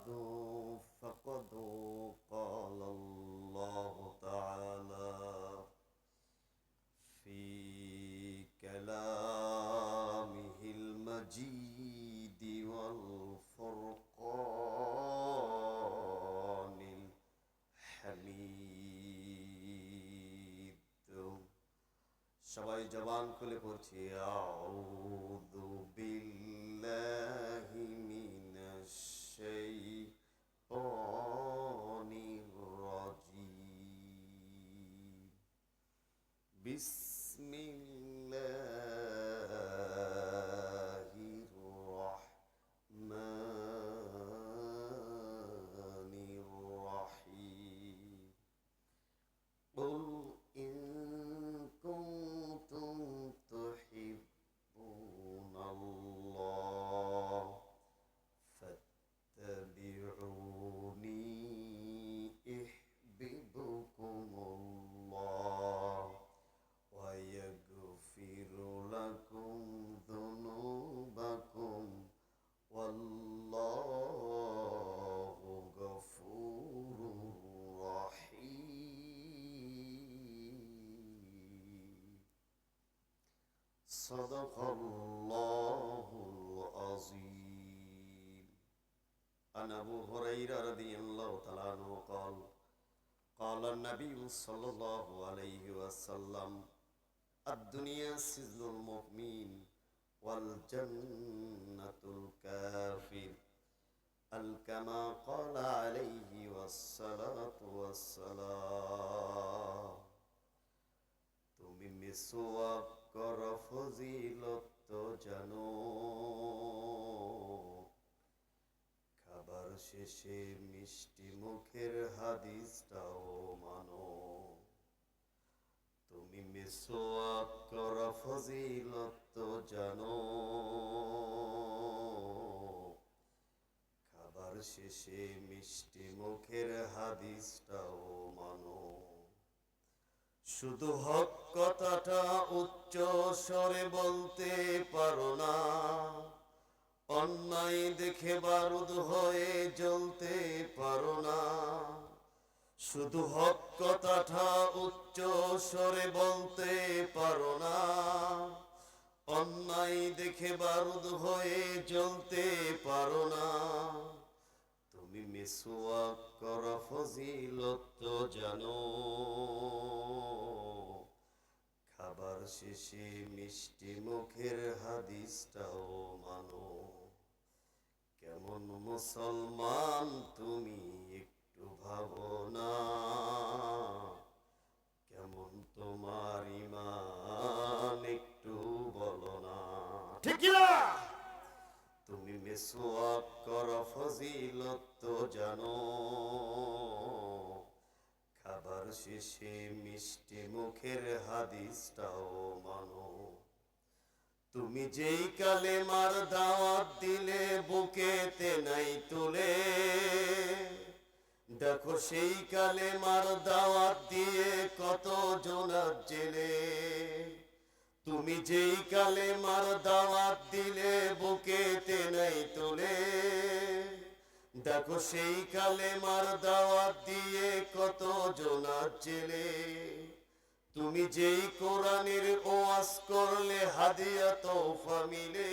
بعد فقد قال الله تعالى في كلامه المجيد والفرقان الحميد সবাই জবান খুলে পড়ছি আউযু বিল্লাহি মিনাশ শাইতানির রাজীম বিসমিল্লাহির রাহমানির রাহিম قل إن كنتم تحبون الله فاتبعوني يحببكم الله ويغفر لكم ذنوبكم والله غفور رحيم صدق الله العظيم عن أبو هريرة رضي الله تعالى عنه قال قال النبي صلى الله عليه وسلم الدنيا سجن المؤمن والجنة الكافر كما قال عليه والصلاة والسلام তুমি মিসওয়াক করো ফজিলত তো জানো খাবার শেষে মিষ্টি মুখের হাদিসটাও মানো তুমি মিসওয়াক করো ফজিলত তো জানো খাবার শেষে মিষ্টি মুখের হাদিসটাও মানো শুধু হক কথাটা উচ্চ স্বরে বলতে পারো না অন্যায় দেখে বারুদ হয়ে জ্বলতে পারো না শুধু হক কথাটা উচ্চ স্বরে বলতে পারো না অন্যায় দেখে বারুদ হয়ে জ্বলতে পারো না তুমি মিসওয়াক করা ফজিলত তো জানো খাবার শেষে মিষ্টি মুখের হাদিসটাও মানো কেমন মুসলমান তুমি একটু ভাবো না কেমন তোমার ঈমান একটু বলো না ঠিক না তুমি মিসওয়াক করো ফজিলত তো জানো খাবার শেষে মিষ্টি মুখের হাদিসটাও মানো তুমি যেই কালেমার দাওয়াত দিলে বুকেতে নাই তুলে দেখো সেই কালেমার দাওয়াত দিয়ে কত জনার জেলে তুমি যেই কালেমার দাওয়াত দিলে বুকেতে নাই তোলে দেখো সেই কালেমার দাওয়াত দিয়ে কত জনার জেলে তুমি যেই কোরআনের ওয়াজ করলে হাদিয়া তোফা মিলে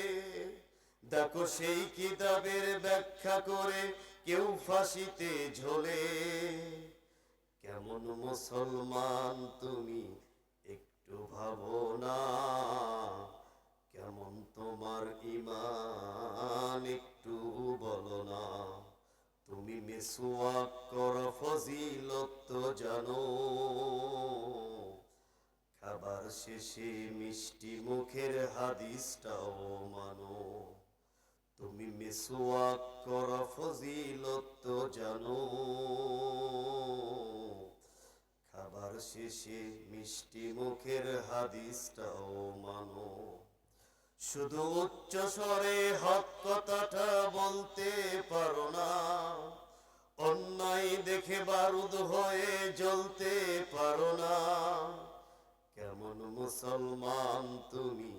দেখো সেই কিতাবের ব্যাখ্যা করে কেউ ফাঁসিতে ঝোলে কেমন মুসলমান তুমি একটু ভাবো না কেমন তোমার ঈমান একটু বলো না তুমি মিসওয়াক করো ফজিলত তো জানো খাবার শেষে মিষ্টি মুখের হাদিসটাও মানো তুমি মিসওয়াক করো ফজিলত তো জানো খাবার শেষে মিষ্টি মুখের হাদিসটাও মানো শুধু উচ্চ স্বরে হক কথাটা বলতে পারো না অন্যায় দেখে বারুদ হয়ে জ্বলতে পারো না কেমন মুসলমান তুমি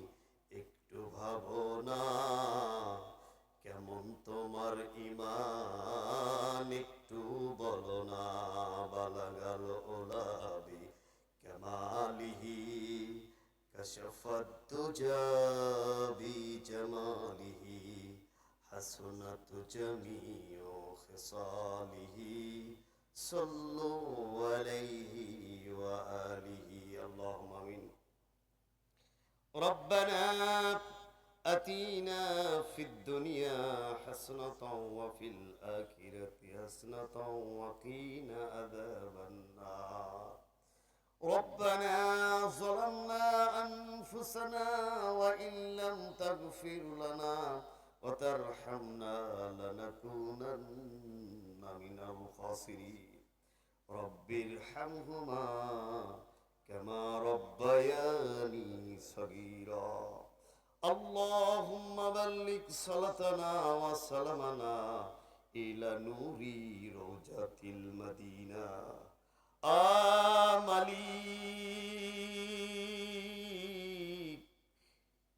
একটু ভাবো না কেমন তোমার ঈমান ذي جماله حسنت جميع خصاله صلوا عليه وآله اللهم آمين ربنا آتنا في الدنيا حسنة وفي الآخرة حسنة وقنا عذاب النار ربنا ظلمنا أنفسنا وإن لم تغفر لنا وترحمنا لنكونن من الخاسرين رب ارحمهما كما ربياني صغيرا اللهم بلغ صلاتنا وسلامنا إلى نور روضة المدينة মালিক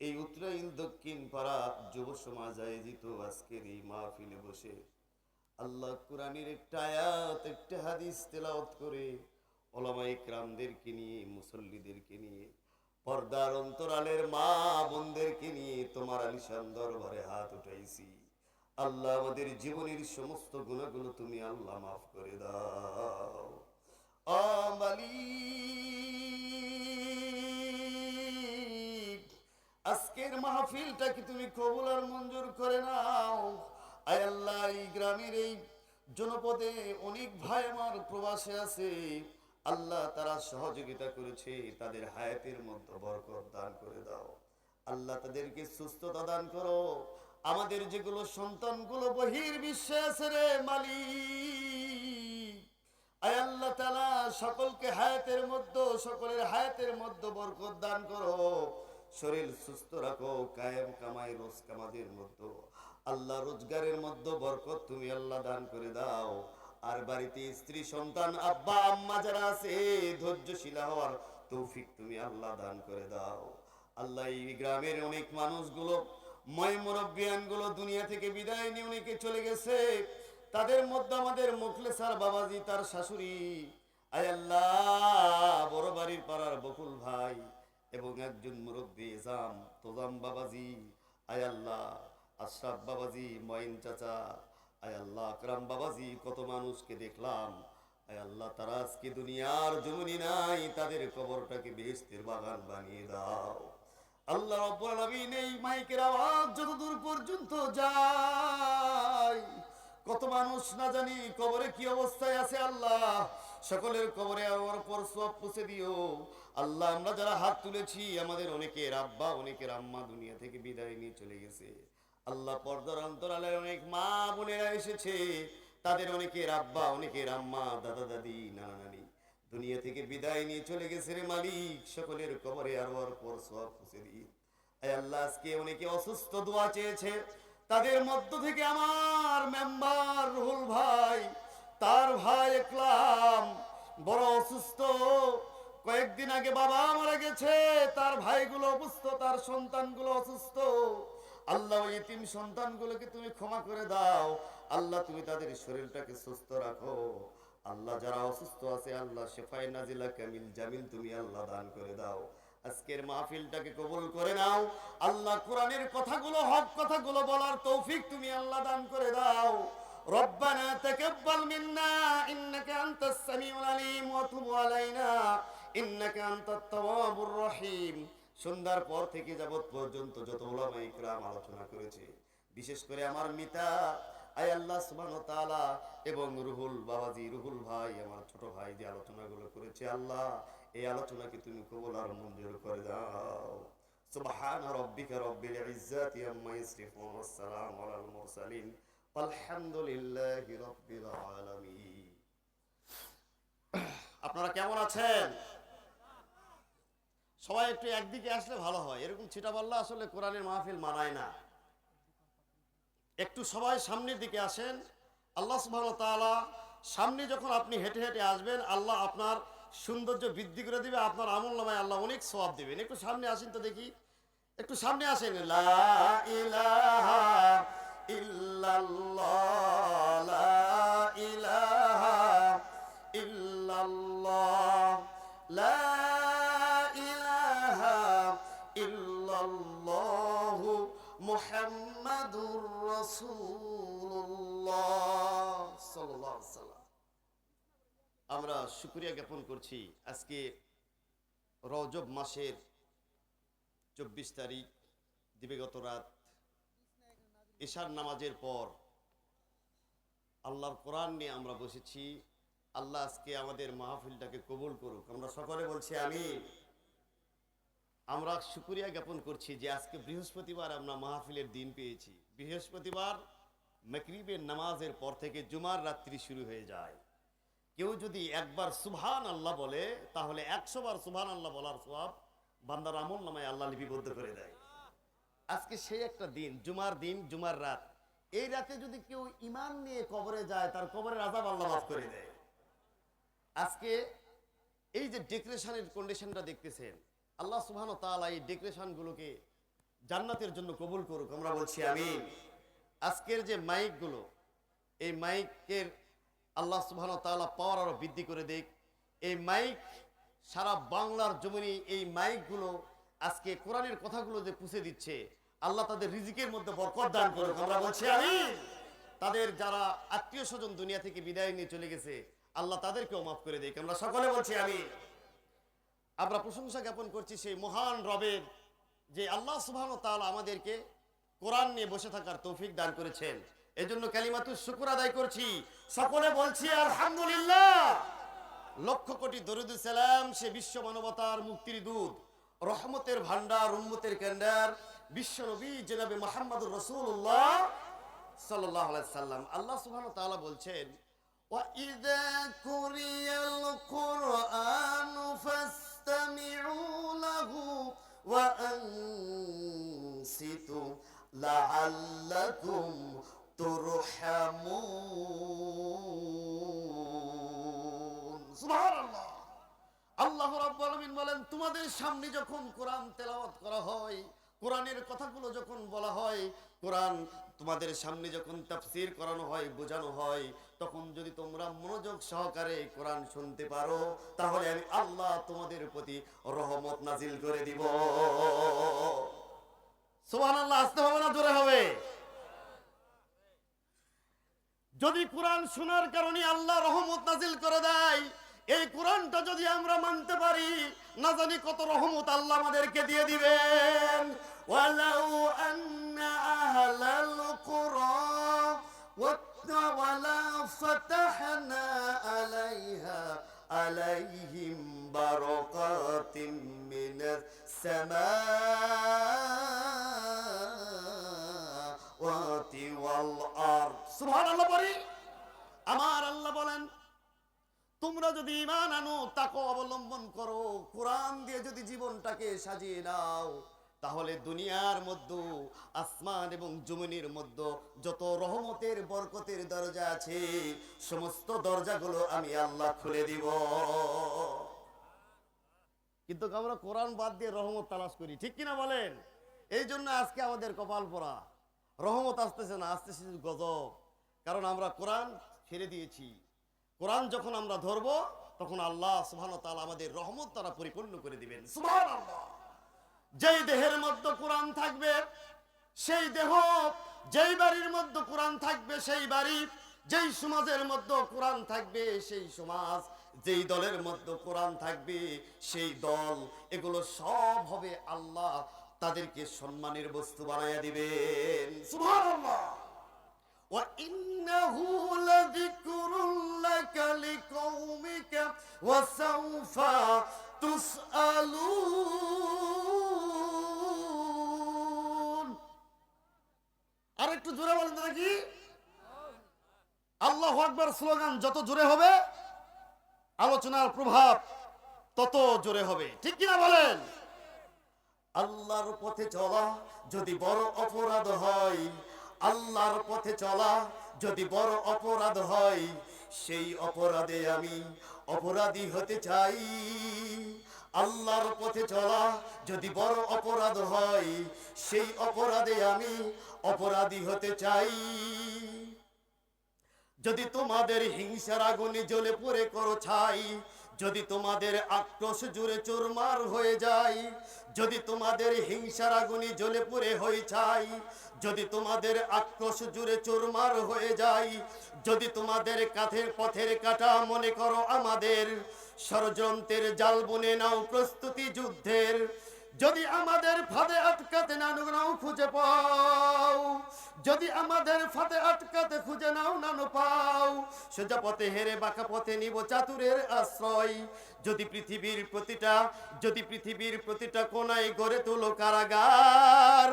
এই উত্তরায়ণ দক্ষিণ পাড়া যুব সমাজ আয়োজিত আজকের এই মাহফিলে বসে আল্লাহ কোরআনের একটা আয়াত একটা হাদিস তেলাওয়াত করে ওলামায়ে কেরামদেরকে নিয়ে মুসল্লিদেরকে নিয়ে পর্দার অন্তরালের মা বোনদেরকে নিয়ে তোমার আলিশান দরবারে হাত উঠাইছি আল্লাহ আমাদের জীবনের সমস্ত গুনাহগুলো তুমি আল্লাহ মাফ করে দাও মালিক আজকের মাহফিলটাকে তুমি কবুল আর মঞ্জুর করে নাও আয় আল্লাহ এই গ্রামের এই জনপদে অনেক ভাই আমার প্রবাসে আছে আল্লাহ তারা সহযোগিতা করেছে তাদের হায়াতের মধ্যে বরকত দান করে দাও আল্লাহ তাদেরকে সুস্থতা দান করো আমাদের যেগুলো সন্তানগুলো বহির্বিশ্বে আছে রে মালিক আয় আল্লাহ তাআলা সকলকে হায়াতের মধ্যে সকলের হায়াতের মধ্যে বরকত দান করো শরীর সুস্থ রাখো কায়েম কামাই রোজ কামাদের মধ্যে আল্লাহ রোজগারের মধ্যে বরকত তুমি আল্লাহ দান করে দাও আর বাড়িতে স্ত্রী সন্তান আব্বা আম্মা যারা আছে ধৈর্যশীল হওয়ার তৌফিক তুমি আল্লাহ দান করে দাও আল্লাহ এই গ্রামের অনেক মানুষগুলো ময় মুরব্বিয়ান গুলো দুনিয়া থেকে বিদায় নিয়ে অনেকে চলে গেছে তাদের মধ্যে আমাদের মুখলেসার বাবাজি তার শাশুড়ি আয় আল্লাহ বড় বাড়ির পাড়ার বকুল ভাই এবং একজন মুরব্বী জাম তোজাম বাবাজি আয় আল্লাহ আশরাফ বাবাজি মঈন চাচা আয় আল্লাহ আকরাম বাবাজি কত মানুষকে দেখলাম আয় আল্লাহ তারা আজকে দুনিয়ার জমিনে নাই তাদের কবরটাকে বেহেশতের বাগান বানিয়ে দাও আল্লাহ রাব্বুল আলামিন এই মাইকের আওয়াজ যতদূর পর্যন্ত যায় কত মানুষ না জানি কবরে কি অবস্থায় আছে আল্লাহ সকলের কবরে আর পর সওয়াব পৌঁছে দিও আল্লাহ আমরা যারা হাত তুলেছি আমাদের অনেকের আব্বা অনেকের আম্মা দুনিয়া থেকে বিদায় নিয়ে চলে গেছে আল্লাহ পর্দার অন্তরালের অনেক মা বোনেরা এসেছে তাদের অনেকের আব্বা অনেকের আম্মা দাদা দাদি নানা নানি দুনিয়া থেকে বিদায় নিয়ে চলে গেছে রে মালিক সকলের কবরে আর পর সওয়াব পৌঁছে দিও আয় আল্লাহ আজকে অনেকে অসুস্থ দোয়া চেয়েছে তাদের মধ্য থেকে আমার মেম্বার রুহুল ভাই তার ভাই একলাম বড় অসুস্থ কয়েকদিন আগে বাবা মারা গেছে তার ভাইগুলো অসুস্থ তার সন্তানগুলো অসুস্থ আল্লাহ ওই ইতিম সন্তানগুলোকে তুমি ক্ষমা করে দাও আল্লাহ তুমি তাদের শরীরটাকে সুস্থ রাখো আল্লাহ যারা অসুস্থ আছে আল্লাহ শিফায়ে নাজিলা কামিল জামিল তুমি আল্লাহ দান করে দাও আজকের মাহফিলটাকে কবুল করে নাও আল্লাহ কোরআনের কথাগুলো হক কথাগুলো বলার তৌফিক তুমি আল্লাহ দান করে দাও রব্বানা তাকাব্বাল মিন্না ইন্নাকা আনতাস সামিউল আলিম ওয়া তুব আলাইনা ইন্নাকা আনতাত তাওয়াবুর রহিম সন্ধ্যার পর থেকে যাবত পর্যন্ত যত উলামায়ে ইকরাম আলোচনা করেছে বিশেষ করে আমার মিতা আয় আল্লাহ সুবহানাহু ওয়া তাআলা এবং রুহুল বাবাজি রুহুল ভাই আমার ছোট ভাই যে আলোচনাগুলো করেছে আল্লাহ এই আলোচনাকে তুমি কবুল আর মঞ্জুর করে দাও সুবহান রাব্বিকা রাব্বিল ইজ্জাতি আম্মা ইয়াসিফুন ওয়াস সালামু আলাল মুরসালিন আলহামদুলিল্লাহি রাব্বিল আলামিন আপনারা কেমন আছেন সবাই একটু একদিকে আসলে ভালো হয় এরকম ছিটাপাল্লা আসলে কোরআনের মাহফিল মানায় না একটু সবাই সামনের দিকে আসেন আল্লাহ সুবহানাহু ওয়া তাআলা সামনে যখন আপনি হেঁটে হেঁটে আসবেন আল্লাহ আপনার সৌন্দর্য বৃদ্ধি করে দিবে আপনার আমলনামায় আল্লাহ অনেক সওয়াব দিবেন একটু সামনে আসেন তো দেখি একটু সামনে আসেন লা ইলাহা ইল্লাল্লাহ লা ইলাহা ইল্লাল্লাহ লা ইলাহা ইল্লাল্লাহু মুহাম্মাদুর রাসূলুল্লাহ সাল্লাল্লাহু আলাইহি ওয়াসাল্লাম। আমরা শুকরিয়া জ্ঞাপন করছি আজকে রজব মাসের 24 তারিখ দিবাগত রাত ইশার নামাজের পর আল্লাহর কোরআন নিয়ে আমরা বসেছি। আল্লাহ আজকে আমাদের মাহফিলটাকে কবুল করুক। আমরা সকলে বলছি আমিন। আমরা শুকরিয়া জ্ঞাপন করছি যে আজকে বৃহস্পতিবার আমরা মাহফিলের দিন পেয়েছি। বৃহস্পতিবার মাগরিবের নামাজের পর থেকে জুমার রাত্রি শুরু হয়ে যায়। কেউ যদি একবার সুবহান আল্লাহ বলে তাহলে 100 বার সুবহান আল্লাহ বলার সওয়াব বান্দার আমল নামায় আল্লাহ লিপিবদ্ধ করে দেয়। আজকে সেই একটা দিন, জুমার দিন, জুমার রাত। এই রাতে যদি কেউ ঈমান নিয়ে কবরে যায় তার কবরের আযাব আল্লাহ মাফ করে দেয়। আজকে এই যে ডেকোরেশনের কন্ডিশনটা দেখতেছেন, আল্লাহ সুবহানাহু ওয়া তাআলা এই ডেকোরেশনগুলোকে জান্নাতের জন্য কবুল করুক। আমরা বলছি আমিন। আজকের যে মাইকগুলো, এই মাইকের আল্লাহ সুবহানাহু ওয়া তাআলা পাওয়ার আরো বৃদ্ধি করে দেখ। এই মাইক সারা বাংলার জমিনে এই মাইকগুলো আজকে কোরআনের কথাগুলো যে পুষে দিচ্ছে, আল্লাহ তাদের রিজিকের মধ্যে বরকত দান করুক। আমরা বলছি আমিন। তাদের যারা আত্মীয় স্বজন দুনিয়া থেকে বিদায় নিয়ে চলে গেছে, আল্লাহ তাদেরকেও মাফ করে দেখ। আমরা সকলে বলছি আমিন। আমরা প্রশংসা জ্ঞাপন করছি সেই মহান রবের যে আল্লাহ সুবহানাহু ওয়া তাআলা আমাদেরকে কোরআন নিয়ে বসে থাকার তৌফিক দান করেছেন। এজন্য কালিমাতুশ শুকর আদায় করছি। সকলে বলছি আলহামদুলিল্লাহ। লক্ষ কোটি দরুদ সালাম সে বিশ্ব মানবতার মুক্তির দূত, রহমতের ভান্ডার, উম্মতের কান্ডার, বিশ্ব নবী জনাবে মুহাম্মদুর রাসূলুল্লাহ সাল্লাল্লাহু আলাইহি সাল্লাম। আল্লাহ সুবহানাহু ওয়া তাআলা বলছেন, ওয়া ইযা কুরিয়াল কুরআনু ফাসতামিউ লাহু ওয়া আনসিতু লাআল্লাকুম তুরহামুন। সুবহানাল্লাহ। আল্লাহ রাব্বুল আলামিন বলেন, তোমাদের সামনে যখন কোরআন তেলাওয়াত করা হয়, কোরআনের কথাগুলো যখন বলা হয়, কোরআন তোমাদের সামনে যখন তাফসীর করানো হয়, বোঝানো হয়, তখন যদি তোমরা মনোযোগ সহকারে কোরআন শুনতে পারো তাহলে আমি আল্লাহ তোমাদের প্রতি রহমত নাজিল করে দিব। সুবহানাল্লাহ। আসতে হবে না জোরে হবে? যদি কোরআন শোনার কারণে আল্লাহ রহমত নাজিল করে দেয়, এই কোরআনটা যদি আমরা মানতে পারি, না জানি কত রহমত আল্লাহ আমাদেরকে দিয়ে দিবেন। ওয়ালাউ আন্না আহলাল কুরআন ওয়ালা ফাতাহনা আলাইহিম বারাকাতিম মিনাস সামাওয়াতি ওয়াল আরদ। সুবহানাল্লাহ পড়ি। আমার আল্লাহ বলেন, তোমরা যদি ঈমান আনো, তাকওয়া অবলম্বন করো, কোরআন দিয়ে যদি জীবনটাকে সাজিয়ে নাও, তাহলে দুনিয়ার মধ্যে, আসমান এবং জমিনের মধ্যে যত রহমতের বরকতের দরজা আছে, সমস্ত দরজাগুলো আমি আল্লাহ খুলে দিব। কিন্তু আমরা কোরআন বাদ দিয়ে রহমত তালাশ করি, ঠিক কিনা বলেন? এই জন্য আজকে আমাদের কপাল পোড়া, রহমত আসতেছে না, আসতেছে গজব। কারণ আমরা কোরআন ছেড়ে দিয়েছি। কোরআন যখন আমরা ধরবো তখন আল্লাহ সুবহানাহু ওয়া তাআলা আমাদের রহমত তারা পরিপূর্ণ করে দিবেন। সুবহানাল্লাহ। যেই দেহের মধ্যে কোরআন থাকবে সেই দেহ, যেই বাড়ির মধ্যে কোরআন থাকবে সেই বাড়ি, যেই সমাজের মধ্যে কোরআন থাকবে সেই সমাজ, যেই দলের মধ্যে কোরআন থাকবে সেই দল, এগুলো সব হবে আল্লাহ তাদেরকে সম্মানের বস্তু বানায়া দিবেন। সুবহানাল্লাহ। وَإِنَّهُ لَذِكْرٌ لَكَ لِقَوْمِكَ وَسَوْفَ تُسْأَلُونَ। আরেকটু জোরে বলেন তো নাকি? আল্লাহু আকবার স্লোগান যত জোরে হবে, আলোচনার প্রভাব তত জোরে হবে, ঠিক কিনা বলেন? আল্লাহর পথে চলা যদি বড় অপরাধ হয়, আল্লাহর পথে চলা যদি বড় অপরাধ হয়, সেই অপরাধে আমি অপরাধী হতে চাই। আল্লাহর পথে চলা যদি বড় অপরাধ হয়, সেই অপরাধে আমি অপরাধী হতে চাই। যদি তোমাদের হিংসার আগুনে জ্বলে পড়ে করো ছাই, যদি তোমাদের আক্রোশ জুড়ে চুরমার হয়ে যায়, যদি তোমাদের হিংসার আগুনে জ্বলে পুড়ে হয়ে যায়, যদি তোমাদের আক্রোশ জুড়ে চুরমার হয়ে যায়, যদি তোমাদের কাঁধের পথের কাটা মনে করো আমাদের, ষড়যন্ত্রের জাল বুনে নাও প্রস্তুতি যুদ্ধের, যদি আমাদের ফাঁদে আটকাতে নাও খুঁজে পাও, যদি আমাদের ফাঁদে আটকাতে খুঁজে নাও পাও, সোজা পথে হেরে বাঁকা পথে নিব চাতুরের আশ্রয়। যদি পৃথিবীর প্রতিটা কোনায় গড়ে তোলো কারাগার,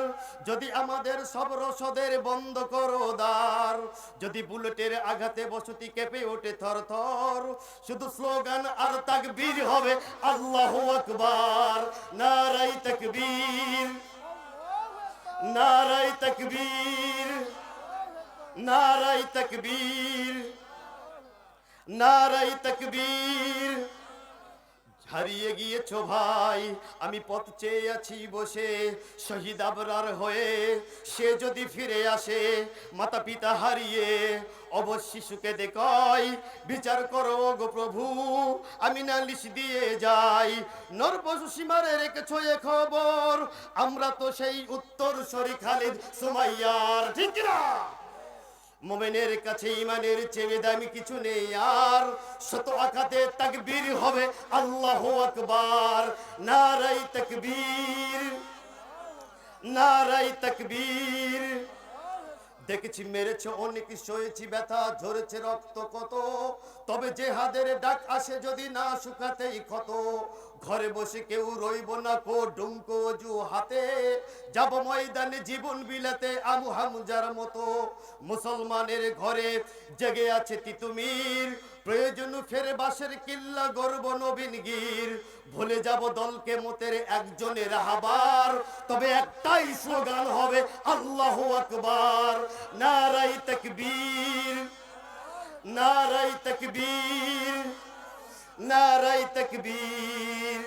যদি আমাদের সব রসদের বন্ধ করো দ্বার, যদি বুলেটের আঘাতে বসতি কেঁপে ওঠে থর থর, শুধু স্লোগান আর তাকবীর হবে আল্লাহু আকবার। নারায়ে তাকবীর, নারায়ে তাকবীর, নারায়ে তাকবীর, নারায়ে তাকবীর। হারিয়ে গিয়েছো ভাই, আমি পথ চেয়ে আছি বসে, শহীদ আবরার হয়ে সে যদি ফিরে আসে, মাতা পিতা হারিয়ে অবশ শিশুকে দেখাই, বিচার করো গো প্রভু, আমি নালিশ দিয়ে যাই। নরপশু সীমারে রেখেছো এ খবর, আমরা তো সেই উত্তর সরি খালিদ সুমাইয়ার, ঠিক না? মোমেনের কাছে ইমানের চেয়ে দামি কিছু নেই আর, শত আঘাতে তাকবীর হবে আল্লাহু আকবার। নারায়ে তাকবীর, নারায়ে তাকবীর। দেখেছি মেরেছে অনেক, সয়েছি ব্যথা, ঝরেছে রক্ত কত, তবে জেহাদের ডাক আসে যদি না শুকাতেই ক্ষত। ঘরে বসে কেউ রইব না কো ডুমকো অজু হাতে, যাব ময়দানে জীবন বিলাতে আবু হামজার মতো। মুসলমানের ঘরে জেগে আছে তিতুমির, প্রয়োজন ফেরে বাসের কিল্লা গর্ব নবীন গীর। ভুলে যাব দলকে মতের একজনের হাবার, তবে একটাই স্লোগান হবে আল্লাহু আকবার। নারায়ে তাকবীর, নারায়ে তাকবীর, নারায়ে তাকবীর।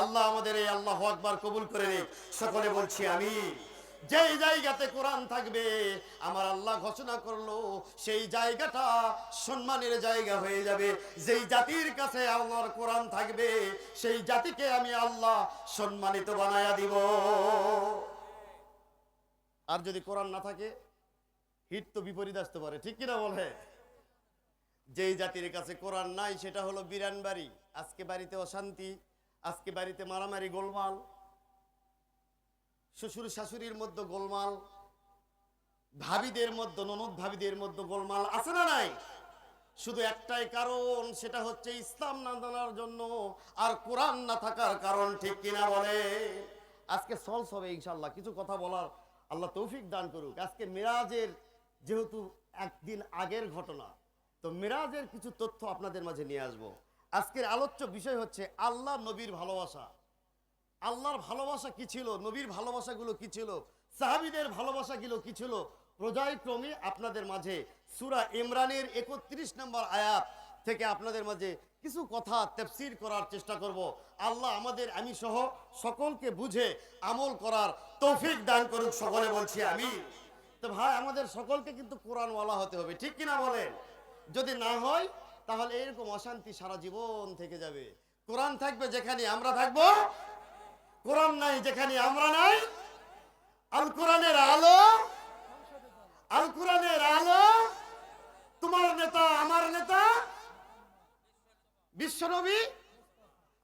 আল্লাহ আমাদের এই আল্লাহু আকবার কবুল করে নিক। সকলে বলছি আমিন। যেই জায়গাতে কোরআন থাকবে, আমার আল্লাহ ঘোষণা করলো সেই জায়গাটা সম্মানের জায়গা হয়ে যাবে। যেই জাতির কাছে আল্লাহর কোরআন থাকবে, সেই জাতিকে আমি আল্লাহ সম্মানিত বানায়া দিব। আর যদি কোরআন না থাকে, হিট তো বিপরীত আসতে পারে, ঠিক কিনা বলে? যেই জাতির কাছে কোরআন নাই সেটা হলো বিরান বাড়ি। আজকে বাড়িতে অশান্তি, আজকে বাড়িতে মারামারি, গোলমাল, শ্বশুর শাশুড়ির মধ্যে গোলমাল, ভাবিদের মধ্যে, ননদ ভাবিদের মধ্যে গোলমাল আছে না নাই? শুধু একটাই কারণ, সেটা হচ্ছে ইসলাম না জানার জন্য আর কোরআন না থাকার কারণ, ঠিক কিনা বলে? আজকে সলভ হবে ইনশাআল্লাহ। কিছু কথা বলার আল্লাহ তৌফিক দান করুক। আজকে মিরাজের যেহেতু একদিন আগের ঘটনা, তো মিরাজের কিছু তথ্য আপনাদের মাঝে নিয়ে আসব। আজকের আলোচ্য বিষয় হচ্ছে আল্লাহ নবীর ভালোবাসা। আল্লাহর ভালোবাসা কি ছিল, নবীর ভালোবাসাগুলো কি ছিল, সাহাবীদের ভালোবাসাগুলো কি ছিল, পর্যায়ক্রমে আপনাদের মাঝে সূরা ইমরানের 31 নম্বর আয়াত থেকে আপনাদের মাঝে কিছু কথা তাফসীর করার চেষ্টা করব। আল্লাহ আমাদের, আমি সহ সকলকে বুঝে আমল করার তৌফিক দান করুক। সকলে বলছি আমিন। তো ভাই, আমাদের সকলকে কিন্তু কোরআনওয়ালা হতে হবে, ঠিক কিনা বলেন? যদি না হয় তাহলে এরকম অশান্তি সারা জীবন থেকে যাবে। কোরআন থাকবে যেখানে আমরা থাকবো, কোরআন নাই যেখানে আমরা নাই। আল কোরআনের আলো, আল কোরআনের আলো, তোমার নেতা আমার নেতা বিশ্বনবী,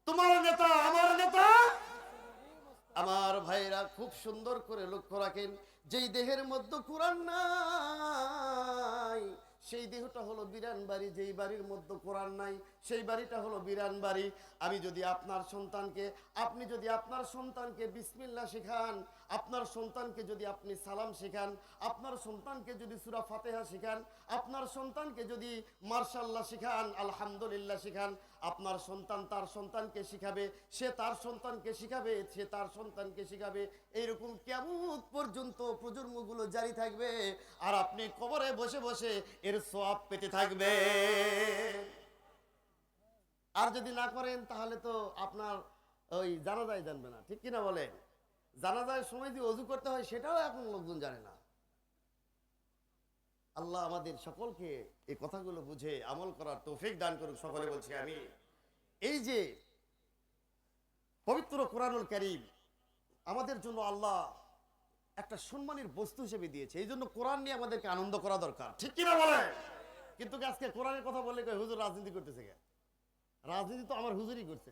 তোমার নেতা আমার নেতা। আমার ভাইরা খুব সুন্দর করে লক্ষ্য রাখেন, যেই দেহের মধ্যে কোরআন নাই সেই দেহটা হলো বিরান বাড়ি। যেই বাড়ির মধ্যে কোরআন নাই সেই বাড়িটা হলো বিরান বাড়ি। আমি যদি আপনার সন্তানকে, আপনি যদি আপনার সন্তানকে বিসমিল্লাহ শেখান, আপনার সন্তানকে যদি আপনি সালাম শেখান, আপনার সন্তানকে যদি সূরা ফাতিহা শেখান, আপনার সন্তানকে যদি মাশাআল্লাহ শেখান, আলহামদুলিল্লাহ শেখান, আপনার সন্তান তার সন্তানকে শিখাবে, সে তার সন্তানকে শিখাবে, সে তার সন্তানকে শিখাবে। এইরকম কিয়ামত পর্যন্ত প্রজন্মগুলো জারি থাকবে, আর আপনি কবরে বসে বসে এর সওয়াব পেতে থাকবে। আর যদি না করেন তাহলে তো আপনার ওই জানাজায় জানবে না, ঠিক কিনা বলেন? জানাজায় সময় দিয়ে ওযু করতে হয় সেটাও এখন লোকজন জানে না। আল্লাহ আমাদের সকলকে এই কথাগুলো বুঝে আমল করার তৌফিক দান করুক। সকলে বলছি আমি। এই যে পবিত্র কোরআনুল কারীম আমাদের জন্য আল্লাহ একটা সম্মানের বস্তু হিসেবে দিয়েছে, এই জন্য কোরআন নিয়ে আমাদেরকে আনন্দ করা দরকার, ঠিক কিনা বলে? কিন্তু আজকে কোরআনের কথা বললে হুজুর রাজনীতি করতেছে কে? রাজনীতি তো আমার হুজুরই করছে।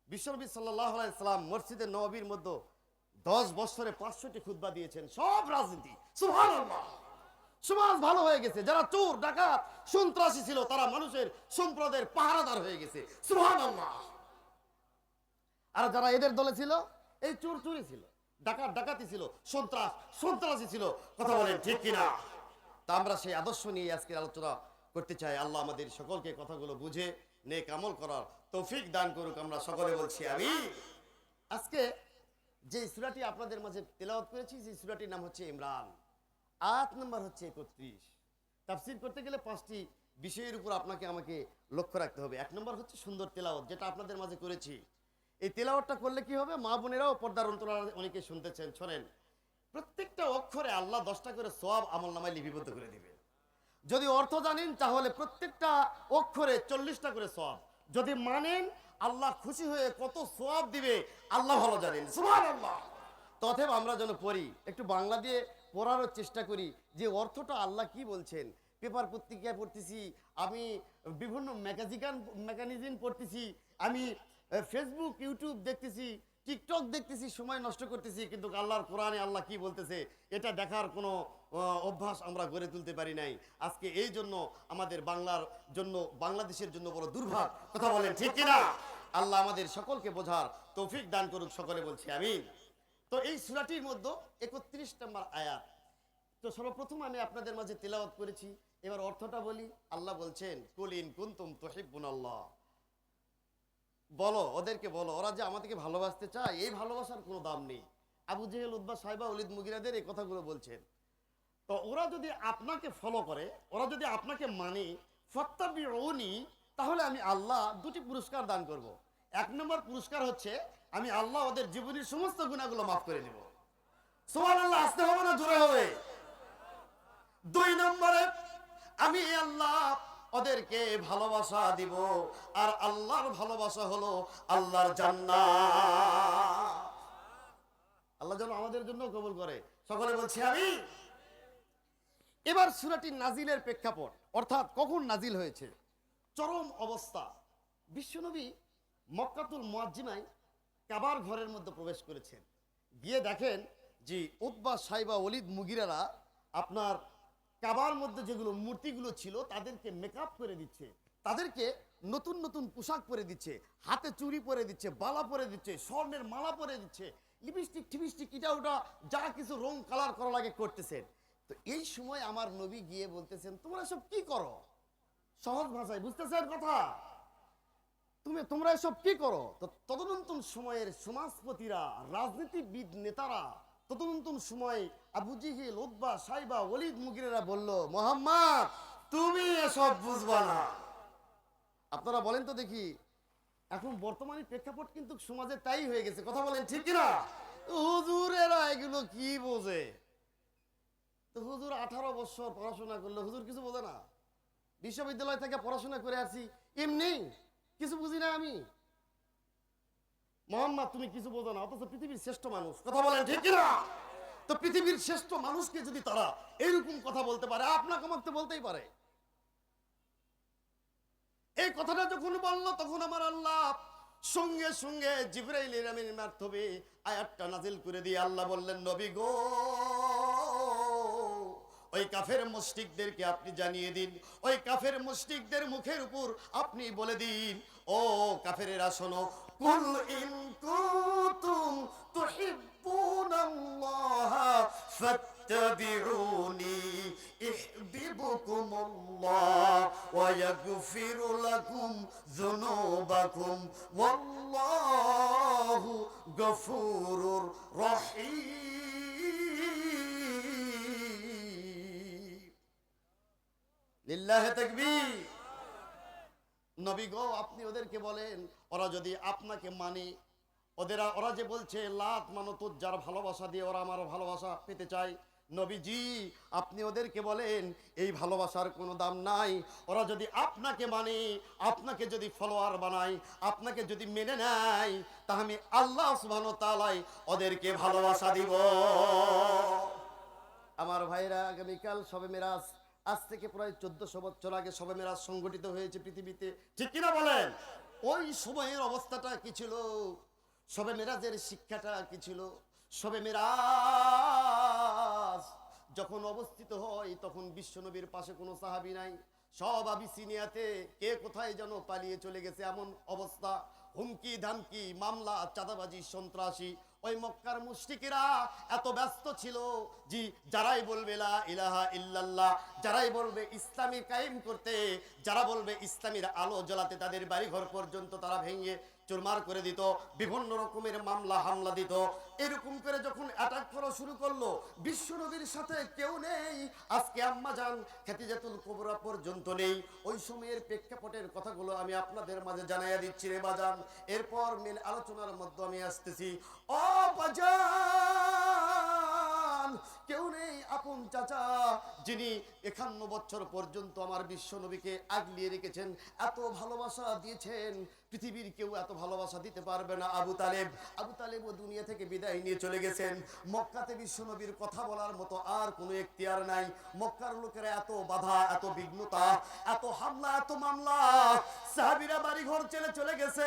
বিশ্বনবী সাল্লাল্লাহু আলাইহি সাল্লাম মসজিদে নববীর মধ্যে 10 বছরে 500টি খুতবা দিয়েছেন, সব রাজনীতি। সুবহানাল্লাহ। সমাজ ভালো হয়ে গেছে, যারা চোর ডাকাত সন্ত্রাসী ছিল তারা মানুষের সম্পদের পাহারাদার হয়ে গেছে। সুবহানাল্লাহ। আর যারা এদের দলে ছিল এই চোর চুরি ছিল, ডাকাত ডাকাতি ছিল, সন্ত্রাস সন্ত্রাসী ছিল। কথা বলেন ঠিক কিনা? তা আমরা সেই আদর্শ নিয়ে আজকের আলোচনা করতে চাই। আল্লাহ আমাদের সকলকে কথাগুলো বুঝে নেক আমল করার তৌফিক দান করুক, আমরা সকলে বলছি আমিন। আজকে যে সূরাটি আপনাদের মাঝে তেলাওয়াত করেছি, যে সূরাটির নাম হচ্ছে ইমরান, আয়াত নাম্বার হচ্ছে 31। তাফসীর করতে গেলে 5টি বিষয়ের উপর আপনাকে আমাকে লক্ষ্য রাখতে হবে। 1 নম্বর হচ্ছে সুন্দর তেলাওয়াত, যেটা আপনাদের মাঝে করেছি। এই তেলাওয়াতটা করলে কি হবে? মা বোনেরাও পর্দার অন্তরালে অনেকে শুনতেছেন, শোনেন, প্রত্যেকটা অক্ষরে আল্লাহ 10টা করে সওয়াব আমলনামায় লিপিবদ্ধ করে দিবে। যদি অর্থ জানেন তাহলে প্রত্যেকটা অক্ষরে 40টা করে সওয়াব। যদি মানেন আল্লাহ খুশি হয়ে কত সওয়াব দিবে আল্লাহ ভালো জানেন। সুবহানাল্লাহ। তথেব আমরা যেন পড়ি, একটু বাংলা দিয়ে পড়ারও চেষ্টা করি যে অর্থটা আল্লাহ কি বলছেন। পেপার পত্রিকায় পড়তেছি, আমি বিভিন্ন ম্যাগাজিন পড়তেছি, আমি ফেসবুক ইউটিউব দেখতেছি, টিকটক দেখতেছি, সময় নষ্ট করতেছি, কিন্তু আল্লাহর কোরআনে আল্লাহ কি বলতেছে এটা দেখার কোনো অভ্যাস আমরা গড়ে তুলতে পারি নাই। আজকে এই জন্য আমাদের বাংলার জন্য, বাংলাদেশের জন্য বড় দুর্ভাগ্য। কথা বলেন ঠিক কিনা? আল্লাহ আমাদের সকলকে বোঝার তৌফিক দান করুক, সকলে বলছি আমিন। তো এই সূরাটির মধ্যে 31 নম্বর আয়াত। তো সর্বপ্রথম আমি আপনাদের মাঝে তেলাওয়াত করেছি, এবার অর্থটা বলি। আল্লাহ বলছেন, কুল ইন কুনতুম তুহিব্বুনাল্লাহ, বলো, ওদেরকে বলো, ওরা যে আমাদেরকে ভালোবাসতে চায়, এই ভালোবাসার কোনো দাম নেই। আবু জেহেল, উতবা, সাইবা, ওলীদ, মুগিরাদের এই কথাগুলো বলছেন। তো ওরা যদি আপনাকে ফলো করে, ওরা যদি আপনাকে মানে, ফাত্তাবিউনি, তাহলে আমি আল্লাহ 2টি পুরস্কার দান করব। 1 নম্বর পুরস্কার হচ্ছে আমি আল্লাহ ওদের জীবনের সমস্ত গুনাহগুলো মাফ করে দেব। সুবহানাল্লাহ। আসতে হবে না জোরে হবে? 2 নম্বরে আমি আল্লাহ ওদেরকে ভালোবাসা দিব, আর আল্লাহর ভালোবাসা হলো আল্লাহর জান্নাত। আল্লাহ যেন আমাদের জন্য কবুল করে, সকলে বলছি আমি। এবার সূরাটি নাজিলের প্রেক্ষাপট, অর্থাৎ কখন নাজিল হয়েছে। চরম অবস্থা, বিশ্বনবী মক্কাতুল মুআজ্জিমায় কাবার ঘরের মধ্যে প্রবেশ করেছেন। গিয়ে দেখেন যে উতবা, সাইবা, ওলীদ, মুগিরারা আপনার কাবার মধ্যে যেগুলো মূর্তিগুলো ছিল তাদেরকে মেকআপ করে দিচ্ছে, তাদেরকে নতুন নতুন পোশাক পরে দিচ্ছে, হাতে চুড়ি পরে দিচ্ছে, বালা পরে দিচ্ছে, স্বর্ণের মালা পরে দিচ্ছে, লিপস্টিক টিপস্টিক এটা ওটা যা কিছু রং কালার করা লাগে করতেছেন। তো এই সময় আমার নবী গিয়ে বলতেছেন, তোমরা সব কি করো? সহজ ভাষায় বুঝতেছেন কথা, তোমরা এসব কি করো? তো তদনন্তন সময়ের সমাজপতিরা, রাজনীতিবিদ নেতারা, তদনন্তন সময় আবু জেহেল, উতবা, সাইবা, ওলীদ, মুগিরারা বলল, মুহাম্মদ তুমি এসব বুঝবা না। আপনারা বলেন তো দেখি, এখন বর্তমানে প্রেক্ষাপট কিন্তু সমাজে তাই হয়ে গেছে। কথা বলেন ঠিক কিনা? হুজুরেরা এগুলো কি বোঝে? তো হুজুর 18 বছর পড়াশোনা করলে হুজুর কিছু বোঝে না? বিশ্ববিদ্যালয় থেকে পড়াশোনা করে আসি, এমনি কিছু বুঝি না আমি। মুহাম্মদ তুমি কিছু বোঝো না, অথচ পৃথিবীর শ্রেষ্ঠ মানুষ। কথা বলেন ঠিক কিনা? তো পৃথিবীর শ্রেষ্ঠ মানুষকে যদি তারা এইরকম কথা বলতে পারে, আপনাকে আমাকে বলতেই পারে। এই কথাটা যখন বলল তখন আমার আল্লাহ সঙ্গে সঙ্গে জিবরাইল আমিনের মাধ্যমে আয়াতটা নাজিল করে দিয়ে আল্লাহ বললেন, নবী গো, ওই কাফের মুশরিকদেরকে আপনি জানিয়ে দিন, ওই কাফের মুশরিকদের মুখের উপর আপনি বলে দিন, ও কাফেরেরা শোনো, কুল ইন কুনতুম তুহিব্বুনাল্লাহ ফাত্তাবিউনি ইহবিবকুমুল্লাহ ওয়া ইয়াগফিরু লাকুম যুনুবাকুম ওয়াল্লাহু গফুরুর রহিম। লিল্লাহি তাকবীর। নবী গো, আপনি ওদেরকে বলেন, ওরা যদি আপনাকে মানে, ওরা যে বলছে লাত মানত যার ভালোবাসা দিয়ে ওরা আমার ভালোবাসা পেতে চায়, নবীজি আপনি ওদেরকে বলেন এই ভালোবাসার কোনো দাম নাই, ওরা যদি আপনাকে মানে, আপনাকে যদি ফলোয়ার বানায়, আপনাকে যদি মেনে নেয়, তা আমি আল্লাহ সুবহানাহু ওয়া তাআলা ওদেরকে ভালোবাসা দিব। আমার ভাইরা, আগামীকাল শবে মেরাজ, আজ থেকে প্রায় 1400 বছর আগে শবে মেরাজ সংগঠিত হয়েছে পৃথিবীতে, ঠিক কিনা বলেন? ওই সময়ের অবস্থাটা কি ছিল? শবে মেরাজের শিক্ষাটা কি ছিল? শবে মেরাজ যখন অবস্থিত হয় তখন বিশ্বনবীর পাশে কোনো সাহাবী নাই, সব আবিসিনিয়াতে কে কোথায় যেন পালিয়ে চলে গেছে, এমন অবস্থা। হুমকি ধামকি, মামলা, চাঁদাবাজি, সন্ত্রাসী। ওই মক্কার মুশরিকেরা এত ব্যস্ত ছিল জি, যারাই বলবে লা ইলাহা ইল্লাল্লাহ, যারাই বলবে ইসলামী কায়েম করতে, যারা বলবে ইসলামের আলো জ্বালাতে, তাদের বাড়িঘর পর্যন্ত তারা ভেঙে চুরমার করে দিত, বিভিন্ন রকমের মামলা হামলা দিত। এরকম করে যখন অ্যাটাক করা শুরু করলো, বিশ্বনবীর সাথে কেউ নেই, আজকে আম্মা জান খাদিজাতুল কুবরা পর্যন্ত নেই। ওই সময়ের প্রেক্ষাপটের কথাগুলো আমি আপনাদের মাঝে জানাইয়া দিচ্ছি রে বাজান, এরপর মেন আলোচনার মধ্যে আমি আসতেছি। ও বাজান, কেউ নেই আপন চাচা, যিনি 51 বছর পর্যন্ত আমার বিশ্বনবীকে আগলিয়ে রেখেছেন, এত ভালোবাসা দিয়েছেন, পৃথিবীর কেউ এত ভালোবাসা দিতে পারবে না। আবু তালেব, আবু তালেব দুনিয়া থেকে বিদায় নিয়ে চলে গেছেন। মক্কাতে বিশ্বনবীর কথা বলার মতো আর কোনো এখতিয়ার নাই। মক্কার লোকেরা এত বাধা, এত বিঘ্নতা, এত হামলা, এত মামলা, সাহাবীরা বাড়ি ঘর ছেড়ে চলে গেছে,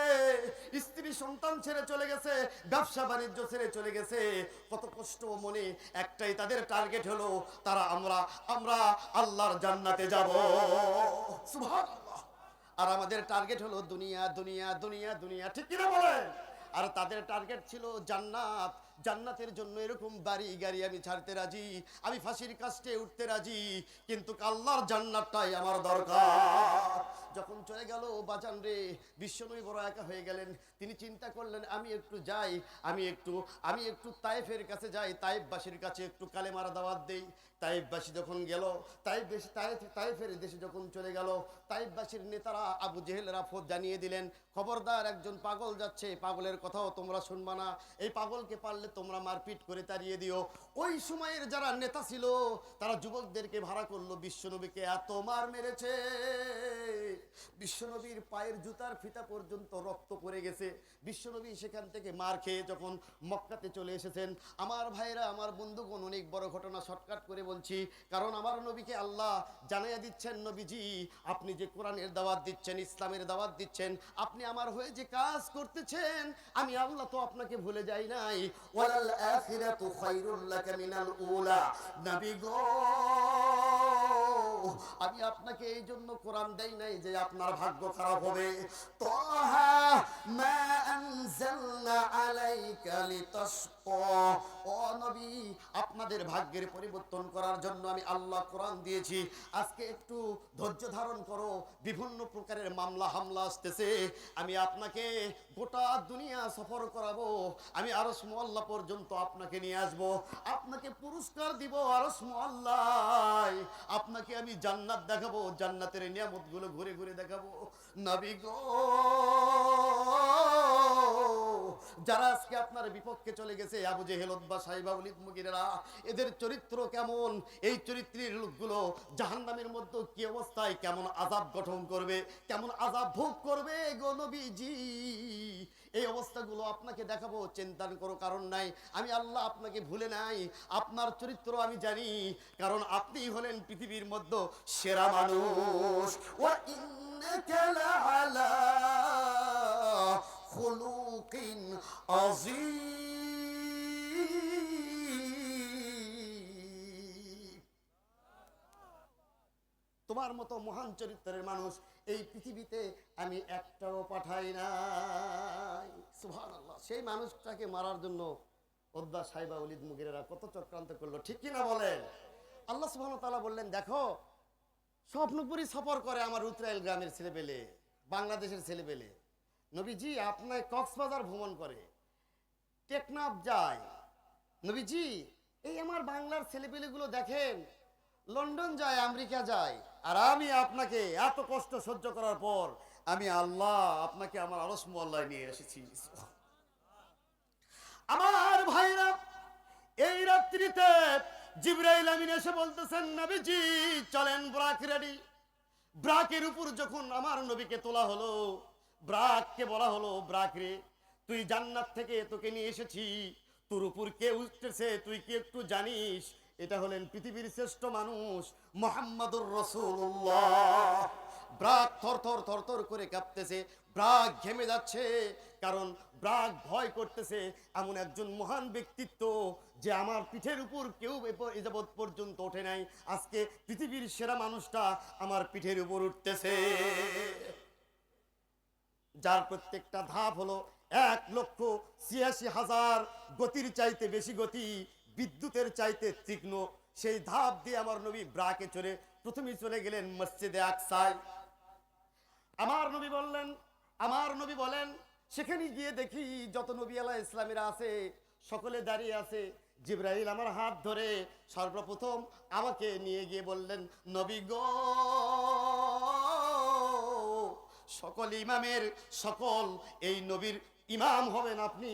স্ত্রী সন্তান ছেড়ে চলে গেছে, ব্যবসা বাণিজ্য ছেড়ে চলে গেছে। কত কষ্ট মনে, একটাই তাদের টার্গেট হলো, তারা আমরা আল্লাহর জান্নাতে যাব। সুবহানাল্লাহ। আর আমাদের টার্গেট হলো দুনিয়া দুনিয়া দুনিয়া দুনিয়া, ঠিক কিনা বলেন? আর তাদের টার্গেট ছিল জান্নাত। জান্নাতের জন্য এরকম বাড়ি গাড়ি আমি ছাড়তে রাজি, আমি ফাঁসির কাস্টে উঠতে রাজি, কিন্তু আল্লাহর জান্নাতটাই আমার দরকার। যখন চলে গেল বাজান রে, বিশ্বনবী বড় একা হয়ে গেলেন। তিনি চিন্তা করলেন আমি একটু যাই, আমি একটু তায়েফের কাছে যাই, তায়েফবাসীর কাছে একটু কালেমার দাওয়াত দেই। তায়েফবাসী যখন গেল, তায়েফের দেশে যখন চলে গেল, তায়েফবাসীর নেতারা আবু জেহেলরা ফোন জানিয়ে দিলেন, খবরদার একজন পাগল যাচ্ছে, পাগলের কথাও তোমরা শুনবা না, এই পাগলকে পারলে তোমরা মারপিট করে তাড়িয়ে দিও। ওই সময়ের যারা নেতা ছিল তারা যুবকদেরকে ভাড়া করলো, বিশ্বনবীকে এত মার মেরেছে, বিশ্বনবীর পায়ের জুতার ফিতা পর্যন্ত রক্ত পড়ে গেছে। বিশ্বনবী সেখান থেকে মার খেয়ে যখন মক্কাতে চলে এসেছেন, আমার ভাইরা, আমার বন্ধুগণ, অনেক বড় ঘটনা শর্টকাট করে বলছি, কারণ আমার নবীকে আল্লাহ জানাইয়া দিচ্ছেন, নবীজি আপনি যে কোরআনের দাওয়াত দিচ্ছেন, ইসলামের দাওয়াত দিচ্ছেন, আপনি আমার হয়ে যে কাজ করতেছেন, আমি আল্লাহ তো আপনাকে ভুলে যাই নাই। ওয়ালাল আখিরাতু খায়রুল লাকা মিনাল উলা, নবী গো, আমি আপনাকে এই জন্য কোরআন দেই নাই যে আপনার ভাগ্য খারাপ হবে। তাহা মা আনজালনা আলাইকা লিতাশকা, ও নবী আপনাদের ভাগ্যের পরিবর্তন করার জন্য আমি আল্লাহ কোরআন দিয়েছি। আজকে একটু ধৈর্য ধারণ করো, বিভিন্ন প্রকারের মামলা হামলা আসতেছে, আমি আপনাকে গোটা দুনিয়া সফর করাবো, আমি আরশ মুআল্লা পর্যন্ত আপনাকে নিয়ে আসবো, আপনাকে পুরস্কার দিব আরশ মুআল্লায়, আপনাকে আমি জান্নাত দেখাবো, জান্নাতের নিয়ামতগুলো ঘুরে ঘুরে দেখাবো। নবী গো, যারা আজকে আপনার বিপক্ষে চলে গেছে, আবু জেহেল, উতবা, সাইবা, ওয়ালিদ, মুগীরা, এদের চরিত্র কেমন, এই চরিত্রের লোকগুলো জাহান্নামের মধ্যে কি অবস্থায়, কেমন আযাব গঠন করবে, কেমন আযাব ভোগ করবে গো নবীজি, এই অবস্থাগুলো আপনাকে দেখাবো, চিন্তার কোনো কারণ নাই, আমি আল্লাহ আপনাকে ভুলে নাই, আপনার চরিত্র আমি জানি, কারণ আপনি হলেন পৃথিবীর মধ্যে সেরা মানুষ। ওয়া ইন্নাকা লাআলা খুলুকিন আযীম। তোমার মতো মহান চরিত্রের মানুষ এই পৃথিবীতে আমি একটাও পাঠাই নাই। সুবহানাল্লাহ। সেই মানুষটাকে মারার জন্য উতবা, সাইবা, ওয়ালিদ, মুগীরা কত চক্রান্ত করলো, ঠিক কিনা বলেন? আল্লাহ সুবহানাহু ওয়া তাআলা বললেন, দেখো স্বপ্নপুরী সফর করে আমার উত্তরাইল গ্রামের ছেলেপেলে, বাংলাদেশের ছেলেপেলে, নবীজি আপনার কক্সবাজার ভ্রমণ করে, টেকনাফ যায়, নবীজি এই আমার বাংলার ছেলেপেলেগুলো দেখেন লন্ডন যায়, আমেরিকা যায়, আর আমি আপনাকে এত কষ্ট সহ্য করার পর আমি আল্লাহ আপনাকে আমার আরশ মুআল্লায় নিয়ে এসেছি। আমার ভাইরা, এই রাত্রিতে জিবরাইল আমিন এসে বলতেছেন, নবীজি চলেন, ব্রাক রেডি। ব্রাকের উপর যখন আমার নবীকে তোলা হলো, ব্রাককে বলা হলো, ব্রাক রে, তুই জান্নাত থেকে তোকে নিয়ে এসেছি, তোর উপর কে উঠতেছে তুই কি একটু জানিস? এটা হলেন পৃথিবীর শ্রেষ্ঠ মানুষ মুহাম্মাদুর রাসূলুল্লাহ। ব্রাক থরথর থরথর করে কাঁপতেছে, ব্রাক ঘেমে যাচ্ছে, কারণ ব্রাক ভয় করতেছে এমন একজন মহান ব্যক্তিত্ব যে আমার পিঠের উপর কেউ এ যাবৎ পর্যন্ত ওঠে নাই, আজকে পৃথিবীর সেরা মানুষটা আমার পিঠের উপর উঠতেছে, যার প্রত্যেকটা ধাপ হলো 1,86,000 গতির চাইতে বেশি গতি, বিদ্যুতের চাইতে তীক্ষ্ণ। সেই ধাপ দিয়ে আমার নবী ব্রাকে চড়ে প্রথমেই চলে গেলেন মসজিদে আকসায়। আমার নবী বলেন সেখানে গিয়ে দেখি যত নবী আলাইহিস ইসলামেরা আছে সকলে দাঁড়িয়ে আছে। জিবরাইল আমার হাত ধরে সর্বপ্রথম আমাকে নিয়ে গিয়ে বললেন, নবী গো, সকল ইমামের সকল এই নবীর ইমাম হবেন আপনি,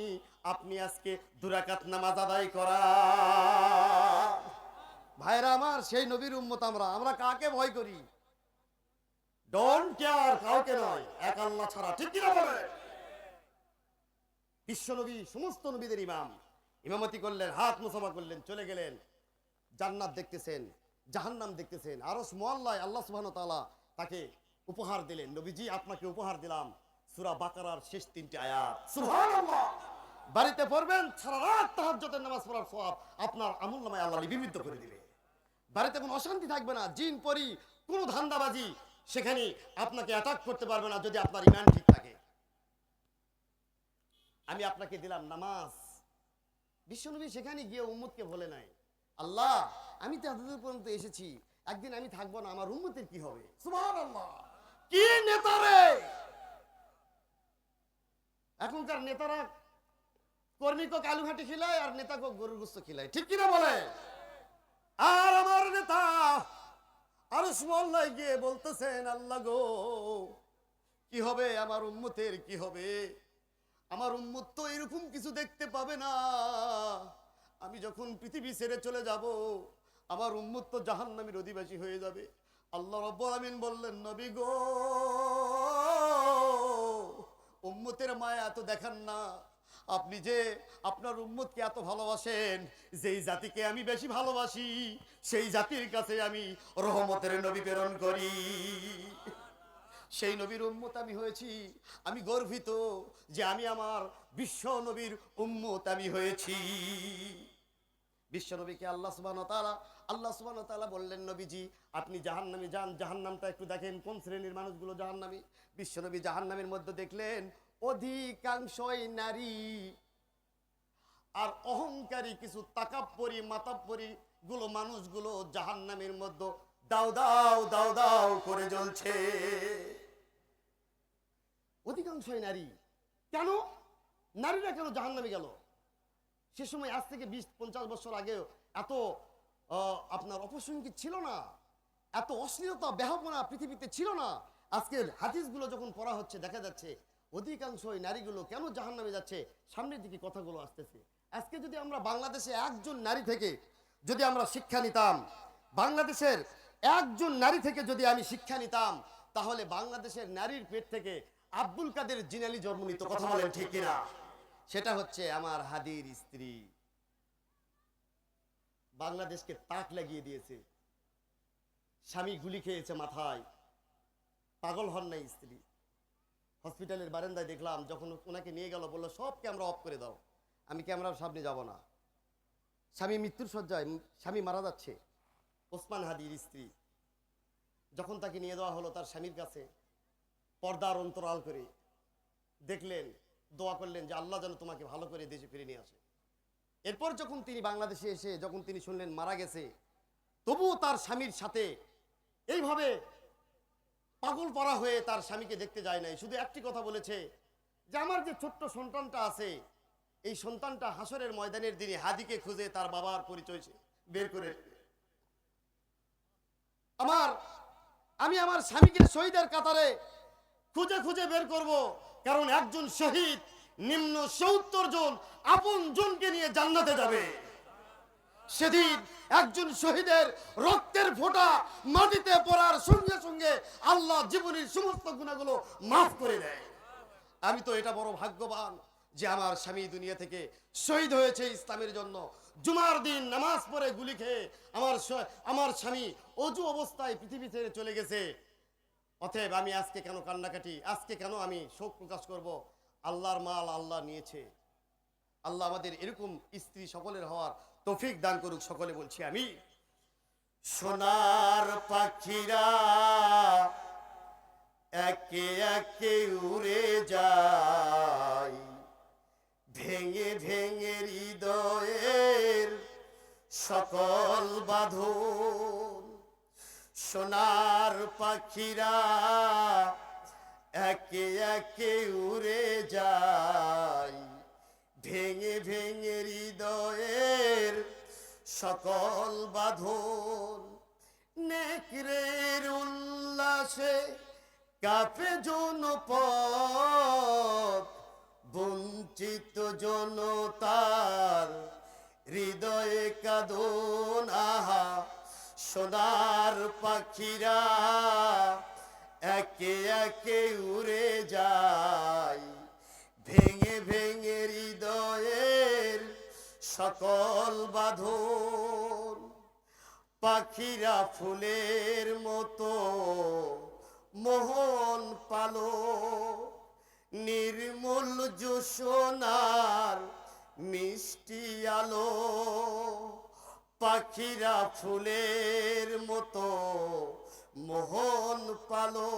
আপনি আজকে 2 রাকাত নামাজ আদায় করা। ভাইরা আমার, সেই নবীর উম্মত আমরা কাকে ভয় করি? ডোন্ট কেয়ার, কাউকে নয়, এক আল্লাহ ছাড়া, ঠিক কিনা বলে? বিশ্ব নবী সমস্ত নবীদের ইমাম, ইমামতি করলেন, হাত মুসাফা করলেন, চলে গেলেন। জান্নাত দেখতেছেন, জাহান্নাম দেখতেছেন, আরশ মুআল্লায় আল্লাহ সুবহানাহু ওয়া তাআলা তাকে উপহার দিলেন, নবীজি আপনাকে উপহার দিলাম সূরা বাকারার শেষ 3টি আয়াত। সুবহানাল্লাহ। বাড়িতে পড়বেন, সারা রাত তাহাজ্জুদের নামাজ পড়ার সওয়াব আপনার আমলনামায় আল্লাহ লিপিবদ্ধ করে দিবে। বাড়িতে কোনো অশান্তি থাকবে না, জিন পরি কোনো ধান্দাবাজি সেখানে আপনাকে অ্যাটাক করতে পারবে না যদি আপনার ঈমান ঠিক থাকে। আমি আপনাকে দিলাম নামাজ। বিশ্বনবী সেখানে গিয়ে উম্মতকে বলে নাই, আল্লাহ আমি তো এতদূর পর্যন্ত এসেছি, একদিন আমি থাকবো না, আমার উম্মতের কি হবে? সুবহানাল্লাহ। কি নেতা রে! এখনকার নেতারা কর্মীকে কালুঘাটি খিলায় আর নেতাকে গরুর গোশত খিলায়, ঠিক কিনা বলে? আর আমার নেতা আরশ মুআল্লায় গিয়ে বলতেছেন, আল্লাহ গো, কি হবে আমার উম্মতের, কি হবে? আমার উম্মত তো এরকম কিছু দেখতে পাবে না, আমি যখন পৃথিবী ছেড়ে চলে যাব আমার উম্মত তো জাহান্নামের অধিবাসী হয়ে যাবে। আল্লাহ রাব্বুল আমিন বললেন, নবী গো, উম্মতের মায়া এত দেখান না, আপনি যে আপনার উম্মতকে এত ভালোবাসেন, যেই জাতিকে আমি বেশি ভালোবাসি সেই জাতির কাছে আমি রহমতের নবী প্রেরণ করি, সেই নবীর উম্মত আমি হয়েছি। আমি গর্বিত যে আমি আমার বিশ্ব নবীর উম্মত আমি হয়েছি। বিশ্ব নবীকে আল্লাহ সুবহানাহু ওয়া তাআলা বললেন, নবীজি আপনি জাহান্নামে যান, জাহান্নামটা একটু দেখেন কোন শ্রেণীর মানুষগুলো জাহান্নামী। বিশ্ব নবী জাহান্নামের মধ্যে দেখলেন অধিকাংশই নারী আর অহংকারী কিছু তাকাব্বরি মাতাব্বরি গুলো মানুষগুলো জাহান্নামের মধ্যে দাও দাও দাও দাও করে জ্বলছে। অধিকাংশই নারী। কেন নারীরা কেন জাহান্নামে গেল? সে সময় আজ থেকে 20-50 বছর আগে এত আপনার অপসংখ্যক ছিল না, এত অশ্লীলতা বেহাপনা পৃথিবীতে ছিল না। আজকের হাদিসগুলো যখন পড়া হচ্ছে দেখা যাচ্ছে অধিকাংশই নারীগুলো কেন জাহান্নামে যাচ্ছে, সামনের দিকে কথাগুলো আসতেছে। আজকে যদি আমরা বাংলাদেশে একজন নারী থেকে যদি আমরা শিক্ষা নিতাম, বাংলাদেশের একজন নারী থেকে যদি আমি শিক্ষা নিতাম, তাহলে বাংলাদেশের নারীর পেট থেকে আব্দুল কাদের জিলানী জন্ম নিত। কথা বলেন ঠিক কিনা? সেটা হচ্ছে আমার হাদির স্ত্রী। বাংলাদেশকে তাক লাগিয়ে দিয়েছে, স্বামী গুলি খেয়েছে মাথায়, পাগল হন নাই স্ত্রী। হসপিটালের বারান্দায় দেখলাম যখন ওনাকে নিয়ে গেল, বললো সব ক্যামেরা অফ করে দাও, আমি ক্যামেরার সামনে যাব না। স্বামী মৃত্যুর শয্যায়, স্বামী মারা যাচ্ছে। ওসমান হাদির স্ত্রী যখন তাকে নিয়ে যাওয়া হলো তার স্বামীর কাছে, পর্দার অন্তরাল করে দেখলেন, দোয়া করলেন যে আল্লাহ যেন তোমাকে ভালো করে দেশে ফিরে নিয়ে আসে। এরপর যখন তিনি বাংলাদেশে এসে যখন তিনি শুনলেন মারা গেছে, তবুও তার স্বামীর সাথে এইভাবে পাগল পারা হয়ে তার স্বামীকে দেখতে যায় নাই। শুধু একটি কথা বলেছে যে আমার যে ছোট্ট সন্তানটা আছে, এই সন্তানটা হাসরের ময়দানের দিনে হাদিকে খুঁজে তার বাবার পরিচয় বের করে আমি আমার স্বামীকে শহীদের কাতারে খুঁজে খুঁজে বের করব, কারণ একজন শহীদ নিম্ন 70 জন আপন জনকে নিয়ে জান্নাতে যাবে। সেদিন একজন শহীদের রক্তের ফোঁটা মাটিতে পড়ার সঙ্গে সঙ্গে আল্লাহ জীবনের সমস্ত গুনাহগুলো মাফ করে দেয়। আমি তো এটা বড় ভাগ্যবান যে আমার স্বামী দুনিয়া থেকে শহীদ হয়েছে ইসলামের জন্য। জুমার দিন নামাজ পড়ে গুলি খেয়ে আমার স্বামী অজু অবস্থায় পৃথিবী ছেড়ে চলে গেছে। অতএব আমি আজকে কেন কান্নাকাটি, আজকে কেন আমি শোক প্রকাশ করব? আল্লাহর মাল আল্লাহ নিয়েছে। আল্লাহ আমাদের এরকম স্ত্রী সকলের হওয়ার তৌফিক দান করুক। সকলে বলছি আমি। সোনার পাখিরা একে একে উড়ে যায়, ভেঙে ভেঙে হৃদয়ের সকল বাঁধন। সোনার পাখিরা একে একে উড়ে যায়, ভেঙে ভেঙে হৃদয়ের সকল বাঁধন। নেকড়ের উল্লাসে কাঁপে জনপদ, বঞ্চিত জনতার হৃদয়ে কাঁদন। আহা, সোনার পাখিরা একে একে উড়ে যায়, ভেঙে ভেঙে হৃদয়ের সকল বাঁধন। পাখিরা ফুলের মতো মোহন পালো, নির্মল জোছনার মিষ্টি আলো। পাখিরা ফুলের মতো মোহন পালো,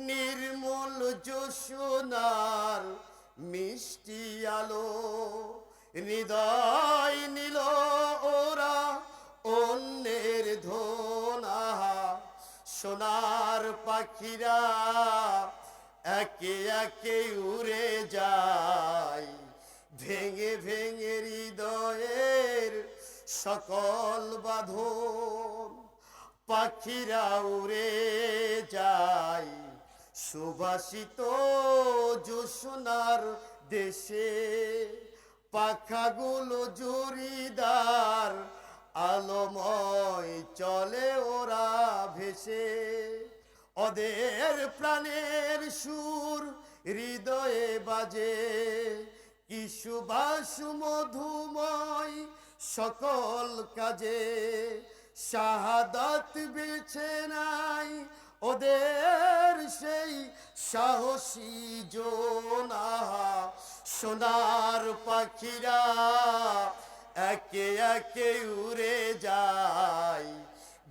নির্মল জোছনার মিষ্টি আলো। হৃদয় নিল ওরা অন্যের ধন। আহা, সোনার পাখিরা একে একে উড়ে যায়, ভেঙে ভেঙে হৃদয়ের সকল বাঁধন। পাখিরা উড়ে যায় সুবাসিত জোছনার দেশে, পাখাগুলো জুড়িদার আলোময় চলে ওরা ভেসে। ওদের প্রাণের সুর হৃদয়ে বাজে, কি সুবাস মধুময় সকল কাজে। শাহাদাত বেছে নাই ওদের সেই সাহসী জন। আহা, সোনার পাখিরা একে একে উড়ে যায়,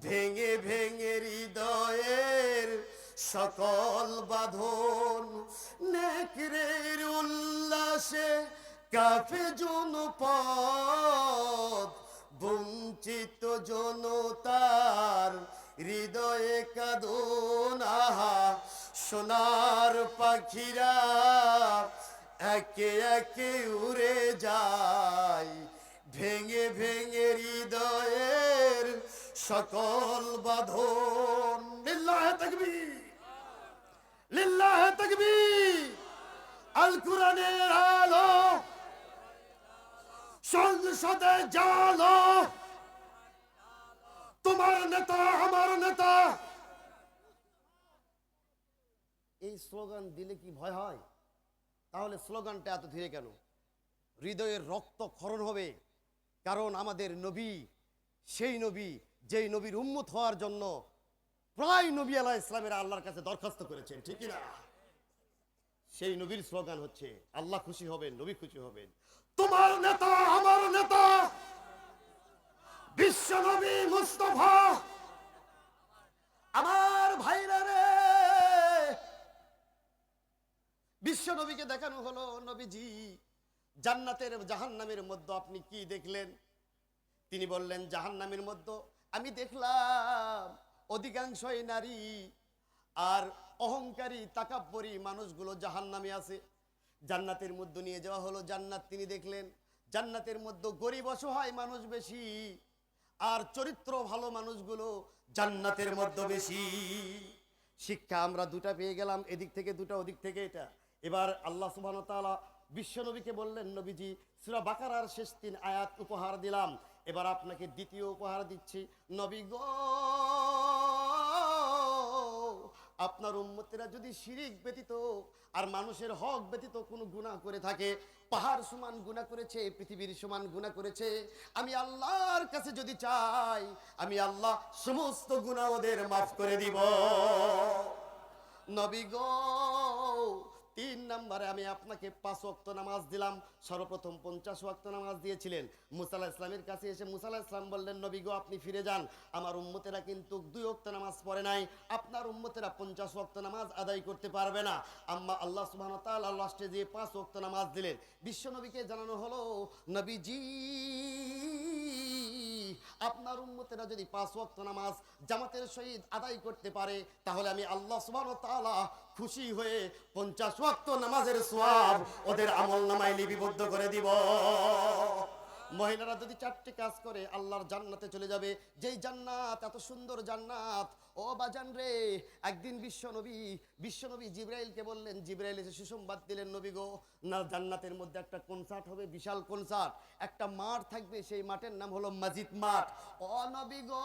ভেঙে ভেঙে হৃদয়ের সকল বাঁধন। নেকড়ের উল্লাসে কাঁপে জনপদ, বঞ্চিত জনতার হৃদয়ে কাঁদন। আহা, সোনার পাখিরা একে একে উড়ে যায়, ভেঙে ভেঙে হৃদয়ের সকল বাঁধন। লিল্লাহে তাকবীর, লিল্লাহে তাকবীর। আল কোরআনের আলো সংসদে জালো, তোমার নেতা আমার নেতা। এই স্লোগান দিলে কি ভয় হয়? তাহলে স্লোগানটা এত ধীরে কেন? হৃদয়ের রক্ত ক্ষরণ হবে, কারণ আমাদের নবী সেই নবী যেই নবীর উম্মত হওয়ার জন্য প্রায় নবী আলাইহিস ইসলামের আল্লাহর কাছে দরখাস্ত করেছেন, ঠিক না? সেই নবীর স্লোগান হচ্ছে আল্লাহ খুশি হবেন, নবী খুশি হবেন। তোমার নেতা আমার নেতা, বিশ্ব নবী মুস্তাফা। আমার ভাইরা রে, বিশ্ব নবীকে দেখানো হলো, নবীজি জান্নাতের জাহান্নামের মধ্যে আপনি কি দেখলেন? তিনি বললেন, জাহান্নামের মধ্যে আমি দেখলাম অধিকাংশই নারী আর অহংকারী তাকাব্বরী মানুষগুলো জাহান্নামে আছে। জান্নাতের মধ্যে নিয়ে যাওয়া হলো, জান্নাত তিনি দেখলেন। জান্নাতের মধ্যে গরিব অসহায় মানুষ বেশি, আর চরিত্র ভালো মানুষগুলো জান্নাতের মধ্যে বেশি। শিক্ষা আমরা দুটা পেয়ে গেলাম, এদিক থেকে দুটা, ওদিক থেকে এটা। এবার আল্লাহ সুবহানাহু ওয়া তাআলা বিশ্ব নবীকে বললেন, নবীজি সূরা বাকারার শেষ 3 আয়াত উপহার দিলাম। এবার আপনাকে দ্বিতীয় উপহার দিচ্ছি। নবী গো, আপনার উম্মতেরা যদি শিরিক ব্যতীত আর মানুষের হক ব্যতীত কোনো গুনাহ করে থাকে, পাহাড় সমান গুনাহ করেছে, পৃথিবীর সমান গুনাহ করেছে, আমি আল্লাহর কাছে যদি চাই, আমি আল্লাহ সমস্ত গুনাহ ওদের মাফ করে দিব। নবী গো, 3 নম্বরে আমি আপনাকে 5 ওয়াক্ত নামাজ দিলাম। সর্বপ্রথম 50 ওয়াক্ত নামাজ দিয়েছিলেন। মুসা আলাইহিস সালামের কাছে এসে মুসা আলাইহিস সালাম বললেন, নবী গো আপনি ফিরে যান, আমার উম্মতেরা কিন্তু 2 ওয়াক্ত নামাজ পড়ে নাই, আপনার উম্মতেরা 50 ওয়াক্ত নামাজ আদায় করতে পারবে না। আল্লাহ সুবহানাহু ওয়া তাআলা লাস্টে যে 5 ওয়াক্ত নামাজ দিলেন, বিশ্ব নবীকে জানানো হলো, নবীজি আপনার উম্মতেরা যদি 5 ওয়াক্ত নামাজ জামাতের সহিত আদায় করতে পারে, তাহলে আমি আল্লাহ সুবহানাহু ওয়া তাআলা খুশি হয়ে 50 ওয়াক্ত নামাজের সওয়াব ওদের আমলনামায় লিপিবদ্ধ করে দিব। মহিলারা যদি 4টি কাজ করে আল্লাহর জান্নাতে চলে যাবে। যেই জান্নাত, এত সুন্দর জান্নাত, ও বাজান রে, একদিন বিশ্বনবী জিবরাইলকে বললেন, জিবরাইল এসে সুসংবাদ দিলেন, নবী গো, না জান্নাতের মধ্যে একটা কনসার্ট হবে, বিশাল কনসার্ট, একটা মাঠ থাকবে, সেই মাঠের নাম হলো মসজিদ মাঠ। ও নবী গো,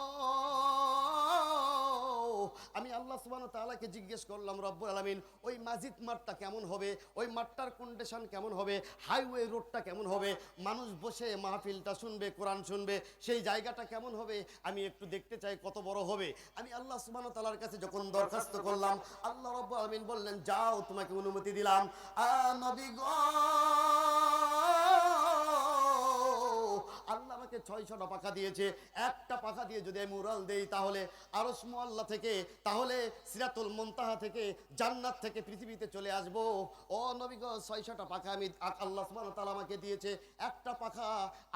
আমি আল্লাহ সুবহানাহু ওয়া তাআলাকে জিজ্ঞেস করলাম, রব্বুল আলামিন, ওই মসজিদ মাঠটা কেমন হবে, ওই মাঠটার কন্ডিশন কেমন হবে, হাইওয়ে রোডটা কেমন হবে, মানুষ বসে মাহফিলটা শুনবে, কোরআন শুনবে, সেই জায়গাটা কেমন হবে, আমি একটু দেখতে চাই, কত বড় হবে। আমি আল্লাহ সুবহানাহু ওয়া তাআলার কাছে যখন দরখাস্ত করলাম, আল্লাহ রাব্বুল আলামিন বললেন, যাও, তোমাকে অনুমতি দিলাম। নবী গো, আল্লাহ আমাকে 600টা পাখা দিয়েছে, একটা পাখা দিয়ে যদি আমি উড়াল দেই, তাহলে আরশ মুআল্লা থেকে, তাহলে সিরাতুল মুনতাহা থেকে, জান্নাত থেকে পৃথিবীতে চলে আসব। ও নবী গো, 600টা পাখা আমি আল্লাহ সুবহানাহু ওয়া তাআলা আমাকে দিয়েছে। একটা পাখা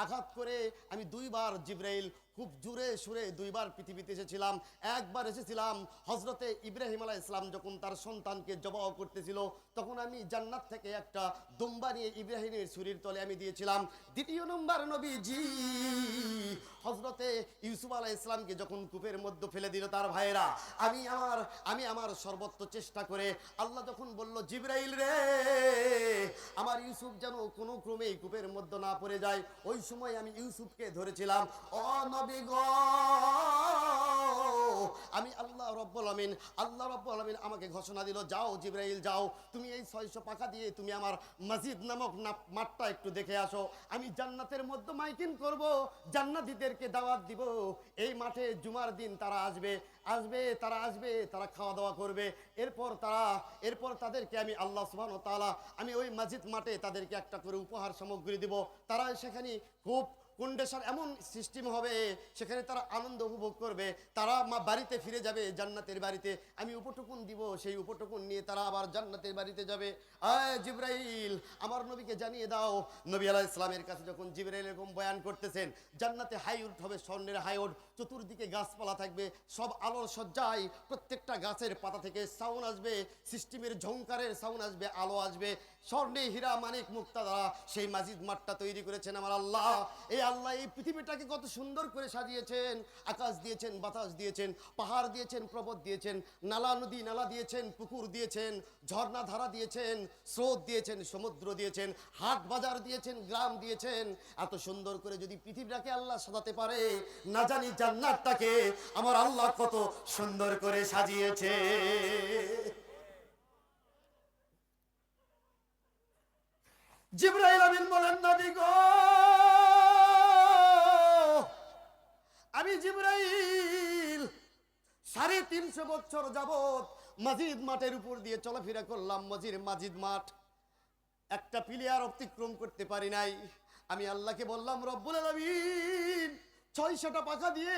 আঘাত করে আমি 2 বার, জিবরাইল খুব জোরে সুরে 2 বার পৃথিবীতে এসেছিলাম। একবার এসেছিলাম হযরতে ইব্রাহিম আলাইহিস সালাম যখন তার সন্তানকে জবাহ করতেছিল, তখন আমি জান্নাত থেকে একটা দুম্বা নিয়ে ইব্রাহিমের শরীর তলে আমি দিয়েছিলাম। দ্বিতীয় নম্বর, নবীজি হযরতে ইউসুফ আলাইহিস সালামকে যখন কূপের মধ্যে ফেলে দিল তার ভাইয়েরা, আমি আমার সর্বোচ্চ চেষ্টা করে, আল্লাহ যখন বলল, জিবরাইল রে, আমার ইউসুফ যেন কোনো ক্রমে কূপের মধ্যে না পড়ে যায়, ওই সময় আমি ইউসুফকে ধরেছিলাম। ও নবী গো, আমি আল্লাহ রাব্বুল আলামিন আমাকে ঘোষণা দিল, যাও জিবরাইল, যাও, তুমি এই 600 পাখা দিয়ে তুমি আমার মসজিদ নামক মাঠটা একটু দেখে আসো। আমি জান্নাতের মধ্যে মাইকিং করব, জান্নাতীদেরকে দাওয়াত দিব, এই মাঠে জুমার দিন তারা আসবে, তারা খাওয়া দাওয়া করবে, এরপর তাদেরকে আমি আল্লাহ সুবহানাহু ওয়া তাআলা, আমি ওই মসজিদ মাঠে তাদেরকে একটা করে উপহার সামগ্রী দিব। তারা সেখানে খুব কন্ডিশন এমন সিস্টেম হবে, সেখানে তারা আনন্দ উপভোগ করবে, তারা বাড়িতে ফিরে যাবে, জান্নাতের বাড়িতে আমি উপটুকুন দিব, সেই উপটুকুন নিয়ে তারা আবার জান্নাতের বাড়িতে যাবে। আয় জিবরাইল, আমার নবীকে জানিয়ে দাও। নবী আলাইহিস সালামের কাছে যখন জিবরাইল এরকম বয়ান করতেছেন, জান্নাতে হাইউড হবে, স্বর্ণের হাইউড, চতুর্দিকে গাছপালা থাকবে, সব আলোর সজ্জায়, প্রত্যেকটা গাছের পাতা থেকে সাউন্ড আসবে, সিস্টেমের ঝংকারের সাউন্ড আসবে, আলো আসবে, স্বর্ণে হীরা মানিক মুক্তা দ্বারা সেই মসজিদ মাঠটা তৈরি করেছেন আমার আল্লাহ। এই আল্লাহ এই পৃথিবীটাকে কত সুন্দর করে সাজিয়েছেন, আকাশ দিয়েছেন, বাতাস দিয়েছেন, পাহাড় দিয়েছেন, পর্বত দিয়েছেন, নালা নদী নালা দিয়েছেন, পুকুর দিয়েছেন, ঝর্ণা ধারা দিয়েছেন, স্রোত দিয়েছেন, সমুদ্র দিয়েছেন, হাট বাজার দিয়েছেন, গ্রাম দিয়েছেন। এত সুন্দর করে যদি পৃথিবীটাকে আল্লাহ সাজাতে পারে, না জানি জান্নাতটাকে আমার আল্লাহ কত সুন্দর করে সাজিয়েছে। জিবরাইল আমিন বলেন, নবী গো, আমি জিবরাইল 350 বছর যাবত মসজিদ মাঠের উপর দিয়ে চলাফেরা করলাম। মসজিদ মাঠ একটা প্লেয়ার অতিক্রম করতে পারি নাই। আমি আল্লাহকে বললাম, রব্বুল আলামিন, 600টা পাখা দিয়ে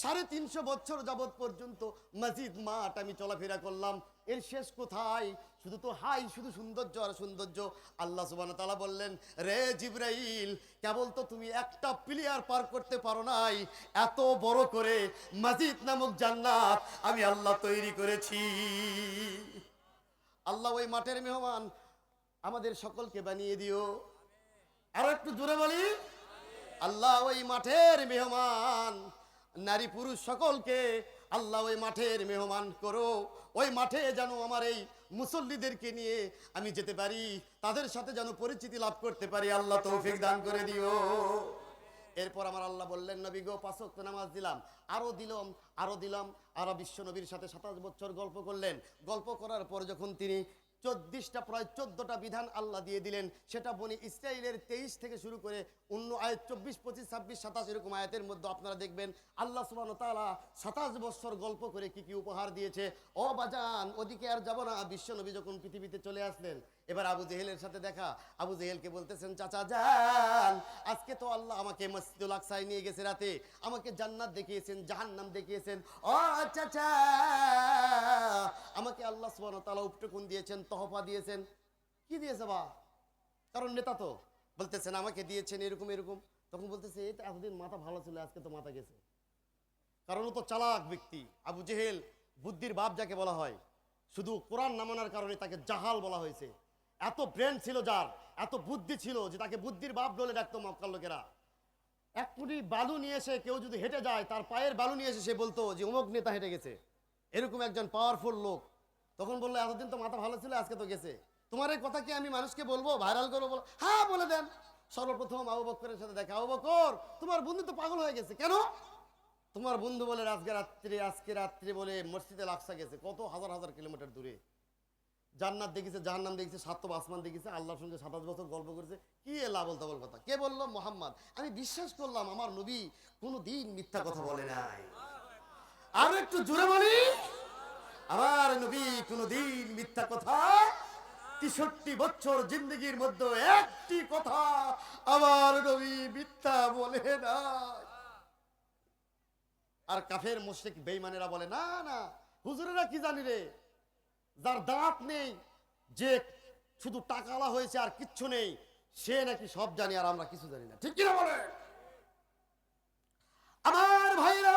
350 বছর যাবত পর্যন্ত মসজিদ মাঠ আমি চলাফেরা করলাম, এর শেষ কোথায়? শুধু তো শুধু সৌন্দর্য আর সৌন্দর্য। আল্লাহ সুবহানাহু ওয়া তাআলা বললেন, রে জিবরাইল, কেবল তো তুমি একটা প্লেয়ার পার করতে পারো নাই, এত বড় করে মসজিদ নামক জান্নাত আমি আল্লাহ তৈরি করেছি। আল্লাহ ওই মাঠের মেহমান আমাদের সকলকে বানিয়ে দিও। আর একটু জোরে বলি, আল্লাহ ওই মাঠের মেহমান নারী পুরুষ সকলকে আল্লাহ ওই মাঠের মেহমান করো। ওই মাঠে যেন আমার এই মুসল্লিদেরকে নিয়ে আমি যেতে পারি, তাদের সাথে যেন পরিচিতি লাভ করতে পারি, আল্লাহ তৌফিক দান করে দিও। এরপর আমার আল্লাহ বললেন, নবী গো 5 ওয়াক্ত নামাজ দিলাম, আরো দিলাম। আর বিশ্ব নবীর সাথে 27 বছর গল্প করলেন। গল্প করার পর যখন তিনি 14টা বিধান আল্লাহ দিয়ে দিলেন, সেটা বনি ইসরাইলের 23 থেকে শুরু করে অন্য আয়াত 24, 25, 26, 27 এরকম আয়াতের মধ্যে আপনারা দেখবেন আল্লাহ সুবহানাহু ওয়া তাআলা 27 বছর গল্প করে কি কি উপহার দিয়েছে। ও বাজান, ওদিকে আর যাব না। বিশ্ব নবী যখন পৃথিবীতে চলে আসলেন, এবার আবু জেহেলের সাথে দেখা। আবু জেহেলকে বলতেছেন, চাচা যান, আজকে তো আল্লাহ আমাকে মসজিদুল আকসায় নিয়ে গেছে রাতে, আমাকে জান্নাত দেখিয়েছেন, জাহান্নাম দেখিয়েছেন। ও চাচা, আমাকে আল্লাহ সুবহানাহু ওয়া তাআলা উপটকন দিয়েছেন, তহফা দিয়েছেন। কি দিয়েছে বা? কারণ নেতা তো বলতেছেন আমাকে দিয়েছেন এরকম এরকম। তখন বলতেছে, এই তো এতদিন মাথা ভালো ছিল, আজকে তো মাথা গেছে। কারণ ও তো চালাক ব্যক্তি। আবু জেহেল বুদ্ধির বাপ যাকে বলা হয়, শুধু কোরআন না মানার কারণে তাকে জাহাল বলা হয়েছে। এত ব্রেন ছিল যার, এত বুদ্ধি ছিল যে তাকে বুদ্ধির বাপ বলে ডাকতো মক্কার লোকেরা। এক মুঠি বালু নিয়ে এসে কেউ যদি হেঁটে যায়, তার পায়ের বালু নিয়ে এসে সে বলতো যে অমুক নেতা হেঁটে গেছে, এরকম একজন পাওয়ারফুল লোক। তখন বললো, এতদিন তো মাথা ভালো ছিল, আজকে তো গেছে। তোমার এই কথা কি আমি মানুষকে বলবো, ভাইরাল করবো? বলো, হ্যাঁ বলে দেন। সর্বপ্রথম আবু বকরের সাথে দেখা। আবু বকর, তোমার বন্ধু তো পাগল হয়ে গেছে। কেন? তোমার বন্ধু বলে আজকে রাত্রি বলে মসজিদে আকসা গেছে, কত হাজার হাজার কিলোমিটার দূরে। জান্নাত দেখেছে, জাহান্নাম দেখেছে, 7 আসমান দেখেছে, আল্লাহর সঙ্গে 27 বছর গল্প করেছে। কি এলা বলতে বল কথা। কে বললো? মোহাম্মদ। আমি বিশ্বাস করলাম আমার নবী কোনোদিন মিথ্যা কথা বলে নাই। আর একটু জোরে বলি, আমার নবী কোনোদিন মিথ্যা কথা, 63 বছর জিন্দগির মধ্যে একটি কথা আমার নবী মিথ্যা বলে নাই। আর কাফের মুশরিক বেঈমানেরা বলে, না না হুজুরেরা কি জানি রে, যার দাঁত নেই, যে শুধু টাকালা হয়েছে আর কিচ্ছু নেই, সে নাকি সব জানি আর আমরা কিছু জানি না। ঠিক কিনা বলে? আমার ভাইরা,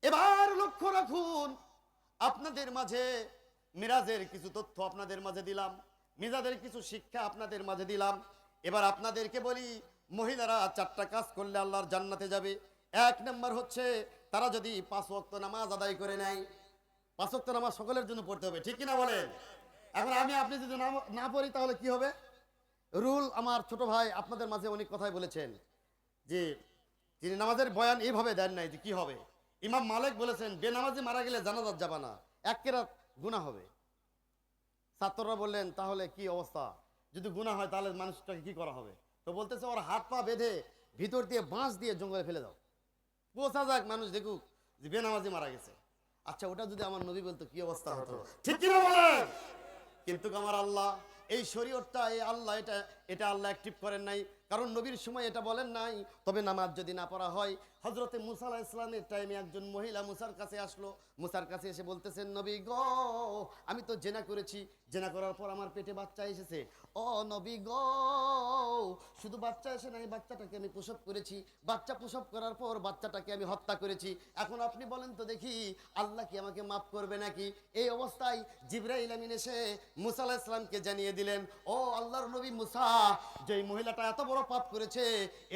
এবার লক্ষ্য রাখুন, আপনাদের মাঝে মিরাজের কিছু তথ্য আপনাদের মাঝে দিলাম, মিরাজের কিছু শিক্ষা আপনাদের মাঝে দিলাম। এবার আপনাদেরকে বলি, মহিলারা 4টা কাজ করলে আল্লাহর জান্নাতে যাবে। 1 নম্বর হচ্ছে, তারা যদি 5 ওয়াক্ত নামাজ আদায় করে নেয়। 5 ওয়াক্ত নামাজ সকলের জন্য পড়তে হবে, ঠিক কিনা বলেন? এখন আপনি যদি না পড়ি তাহলে কি হবে? রুল আমার ছোট ভাই আপনাদের মাঝে অনেক কথাই বলেছেন যে তিনি নামাজের বয়ান এইভাবে দেন নাই যে কি হবে। ইমাম মালিক বলেছেন, বেনামাজি মারা গেলে জানাজাত যাবে না, 1 কেরাত গুনাহ হবে। ছাত্ররা বললেন, তাহলে কি অবস্থা? যদি গুনাহ হয় তাহলে মানুষটাকে কি করা হবে? তো বলতেছে, ওর হাত পা বেঁধে ভিতর দিয়ে বাঁশ দিয়ে জঙ্গলে ফেলে দাও, বোঝা যাক, মানুষ দেখুক যে বেনামাজি মারা গেছে। আচ্ছা, ওটা যদি আমার নবী বলতো কি অবস্থা হতো? ঠিক কিনা বলেন? কিন্তু আমার আল্লাহ এই শরীয়তটা, এই আল্লাহ এটা আল্লাহ অ্যাক্টিভ করেন নাই, কারণ নবীর সময় এটা বলেন নাই। তবে নামাজ যদি না পড়া হয়, হযরতে মুসা আলাইহিস সালামের টাইমে একজন মহিলা মুসার কাছে আসলো। মুসার কাছে এসে বলতেছেন, নবী গো, আমি তো জেনা করেছি, জেনা করার পর আমার পেটে বাচ্চা এসেছে। ও নবী গো, শুধু বাচ্চা এসে নাই, বাচ্চাটাকে আমি প্রসব করেছি, বাচ্চা প্রসব করার পর বাচ্চাটাকে আমি হত্যা করেছি। এখন আপনি বলেন তো দেখি, আল্লাহ কি আমাকে মাফ করবে নাকি? এই অবস্থায় জিবরাইল আমিন এসে মুসা আলাইহিস সালামকে জানিয়ে দিলেন, ও আল্লাহর নবী মুসা, যে মহিলাটা এত বড় পাপ করেছে,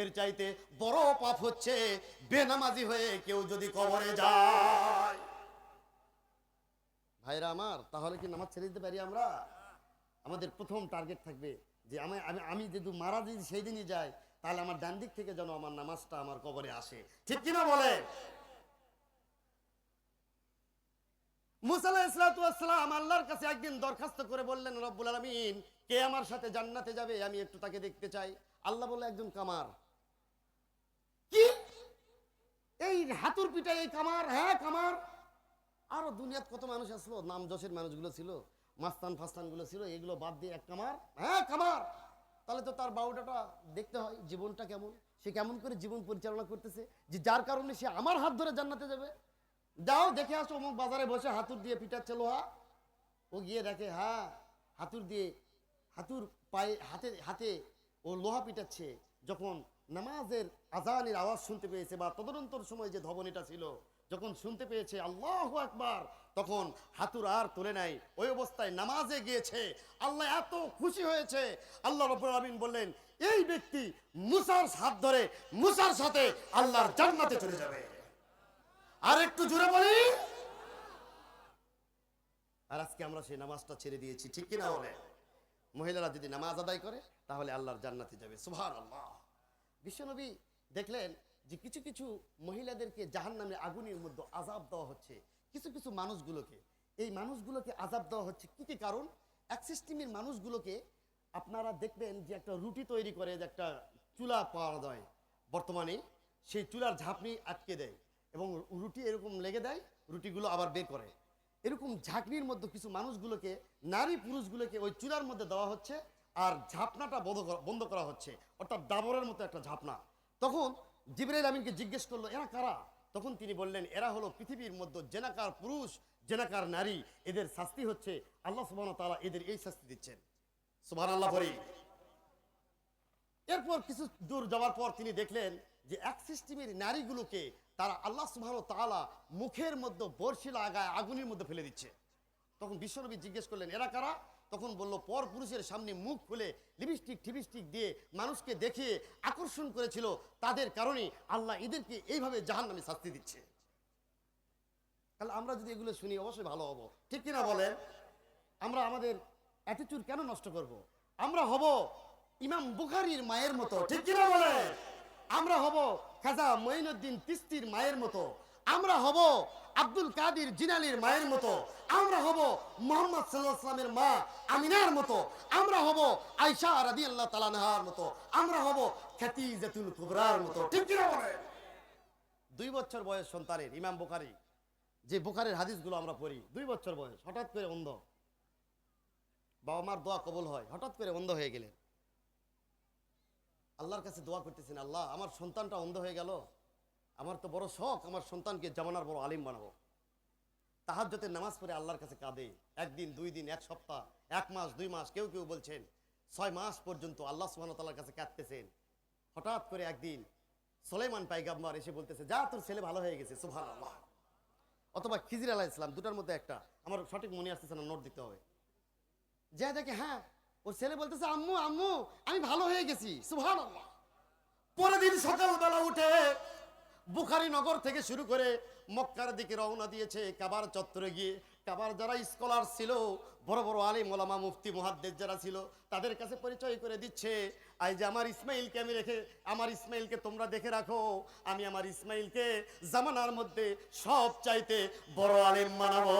এর চাইতে বড় পাপ হচ্ছে বেনামাজি হয়ে কেউ যদি কবরে যায়। ভাইরা আমার, তাহলে কি নামাজ ছেড়ে দিতে পারি আমরা? আমাদের প্রথম টার্গেট থাকবে যে আমি যদি মারা যদি সেই দিনই যাই, তাহলে আমার ডান দিক থেকে যেন আমার নামাজটা আমার কবরে আসে। ঠিক কিনা বলে? মুসা আলাইহিস সালাম আল্লাহর কাছে একদিন দরখাস্ত করে বললেন, রব্বুল আলামিন, কে আমার সাথে জান্নাতে যাবে, আমি একটু তাকে দেখতে চাই। আল্লাহ বলে, একজন কামার। কি? এই হাতুর পিঠায় এই কামার? হ্যাঁ কামার। আরো দুনিয়াত কত মানুষ আসলো, নাম যশের মানুষগুলো ছিল, মাস্তান ফাস্তান গুলো ছিল, এগুলো বাদ দিয়ে এক কামার? হ্যাঁ কামার। তাহলে তো তার বাউটাটা দেখতে হয়, জীবনটা কেমন, সে কেমন করে জীবন পরিচালনা করতেছে, যে যার কারণে সে আমার হাত ধরে জান্নাতে যাবে। যাও দেখে আসো, অমুক বাজারে বসে হাতুর দিয়ে পিটাচ্ছে লোহা। ও গিয়ে দেখে, হ্যাঁ হাতুর পায়ে হাতে ও লোহা পিটাচ্ছে। যখন নামাজের আজানের আওয়াজ শুনতে পেয়েছে, বা তদনন্তর সময় যে ধবনিটা ছিল, যখন শুনতে পেয়েছে আল্লাহু আকবার, তখন হাতুর আর তোলে নাই, ওই অবস্থায় নামাজে গিয়েছে। আল্লাহ এত খুশি হয়েছে, আল্লাহ রাব্বুল আলামিন বললেন, এই ব্যক্তি মুসার হাত ধরে মুসার সাথে আল্লাহর জান্নাতে চলে যাবে। আর একটু জোরে বলি। আর আজকে আমরা সেই নামাজটা ছেড়ে দিয়েছি, ঠিক কিনা বলে? মহিলারা যদি নামাজ আদায় করে, তাহলে আল্লাহর জান্নাতে যাবে। সুবহানাল্লাহ। বিশ্বনবী দেখলেন যে কিছু কিছু মহিলাদেরকে জাহান্নামের আগুনের মধ্যে আযাব দেওয়া হচ্ছে, কিছু কিছু মানুষগুলোকে, এই মানুষগুলোকে আযাব দেওয়া হচ্ছে কি কি কারণ? এক সিস্টেমের মানুষগুলোকে আপনারা দেখবেন যে একটা রুটি তৈরি করে, যে একটা চুলা পাওয়া যায় বর্তমানে, সেই চুলার ঝাঁপনি আটকে দেয় এবং রুটি এরকম লেগে দেয়, রুটিগুলো আবার বের করে। এরকম ঝাঁকনির মধ্যে কিছু মানুষগুলোকে, নারী পুরুষগুলোকে ওই চুলার মধ্যে দেওয়া হচ্ছে, আর ঝাপনাটা বন্ধ করা হচ্ছে, অর্থাৎ ডাবরের মতো একটা ঝাপনা। তখন জিবরাইল আমিনকে জিজ্ঞেস করলো, এরা কারা? তখন তিনি বললেন, এরা হলো পৃথিবীর মধ্যে জেনাকার পুরুষ, জেনাকার নারী, এদের শাস্তি হচ্ছে আল্লাহ সুবহানাহু ওয়া তাআলা এদের এই শাস্তি দিচ্ছেন। সুবহানাল্লাহ বলি। এরপর কিছু দূর যাওয়ার পর তিনি দেখলেন যে এক সিস্টেমের নারীগুলোকে তারা আল্লাহ সুবহানাহু ওয়া তাআলা মুখের মধ্যে বর্ষি লাগায় আগুনের মধ্যে ফেলে দিচ্ছে। তখন বিশ্বনবী জিজ্ঞেস করলেন, এরা কারা? তখন বলল, পর পুরুষের সামনে মুখ খুলে লিপস্টিক টিপস্টিক দিয়ে মানুষকে দেখিয়ে আকর্ষণ করেছিল, তাদের কারণে আল্লাহ এদেরকে এইভাবে জাহান্নামে শাস্তি দিচ্ছে। তাহলে আমরা যদি এগুলো শুনি অবশ্যই ভালো হব, ঠিক কিনা বলেন? আমরা আমাদের অ্যাটিটিউড কেন নষ্ট করব? আমরা হব ইমাম বুখারীর মায়ের মতো, ঠিক কিনা বলেন? আমরা হব খাজা মঈনুদ্দিন চিশতির মায়ের মতো, আমরা হব আব্দুল কাদের জিলানীর মায়ের মতো, আমরা হব মুহাম্মদ সাল্লাল্লাহু আলাইহি ওয়াসাল্লামের মা আমিনার মতো, আমরা হব আয়েশা রাদিয়াল্লাহু তাআলা আনহার মতো, আমরা হব খাদিজাতুল কুবরার মতো, ঠিক কিনা বলেন? 2 বছর বয়স সন্তানের ইমাম বুখারী, যে বুখারীর হাদিসগুলো আমরা পড়ি, 2 বছর বয়স, হঠাৎ করে অন্ধ। বাবা মার দোয়া কবুল হয়, হঠাৎ করে অন্ধ হয়ে গেলেন। আল্লাহর কাছে দোয়া করতেছেন, আল্লাহ আমার সন্তানটা অন্ধ হয়ে গেল, আমার তো বড় শখ আমার সন্তানকে জামানার বড় আলিম বানাবো। তাহাজ্জুদের নামাজ পড়ে আল্লাহর কাছে কাঁদে, 1 দিন 2 দিন 1 সপ্তাহ 1 মাস 2 মাস, কেউ কেউ বলছেন 6 মাস পর্যন্ত আল্লাহ সুবহানাহু ওয়া তাআলার কাছে কাঁদতেছেন। হঠাৎ করে একদিন সুলাইমান পয়গম্বর এসে বলতেছে, যা তোর ছেলে ভালো হয়ে গেছে, সুবহানাল্লাহ। অথবা খিজির আলাইহিস সালাম, দুটার মধ্যে একটা, আমার সঠিক মনে আসতেছে না, নোট দিতে হবে। যা দেখে, হ্যাঁ ওর ছেলে বলতেছে, আম্মু আম্মু আমি ভালো হয়ে গেছি, সুবহানাল্লাহ। পরের দিন সকালবেলা উঠে বুখারী নগর থেকে শুরু করে মক্কার দিকে রওনা দিয়েছে, কাবার চত্বরে গিয়ে কাবার যারা স্কলার ছিল, বড় বড় আলিম ওলামা মুফতি মুহাদ্দিস যারা ছিল, তাদের কাছে পরিচয় করে দিচ্ছে, এই যে আমার ইসমাইলকে আমি আমার ইসমাইলকে তোমরা দেখে রাখো, আমি আমার ইসমাইলকে জামানার মধ্যে সব চাইতে বড় আলিম বানাবো।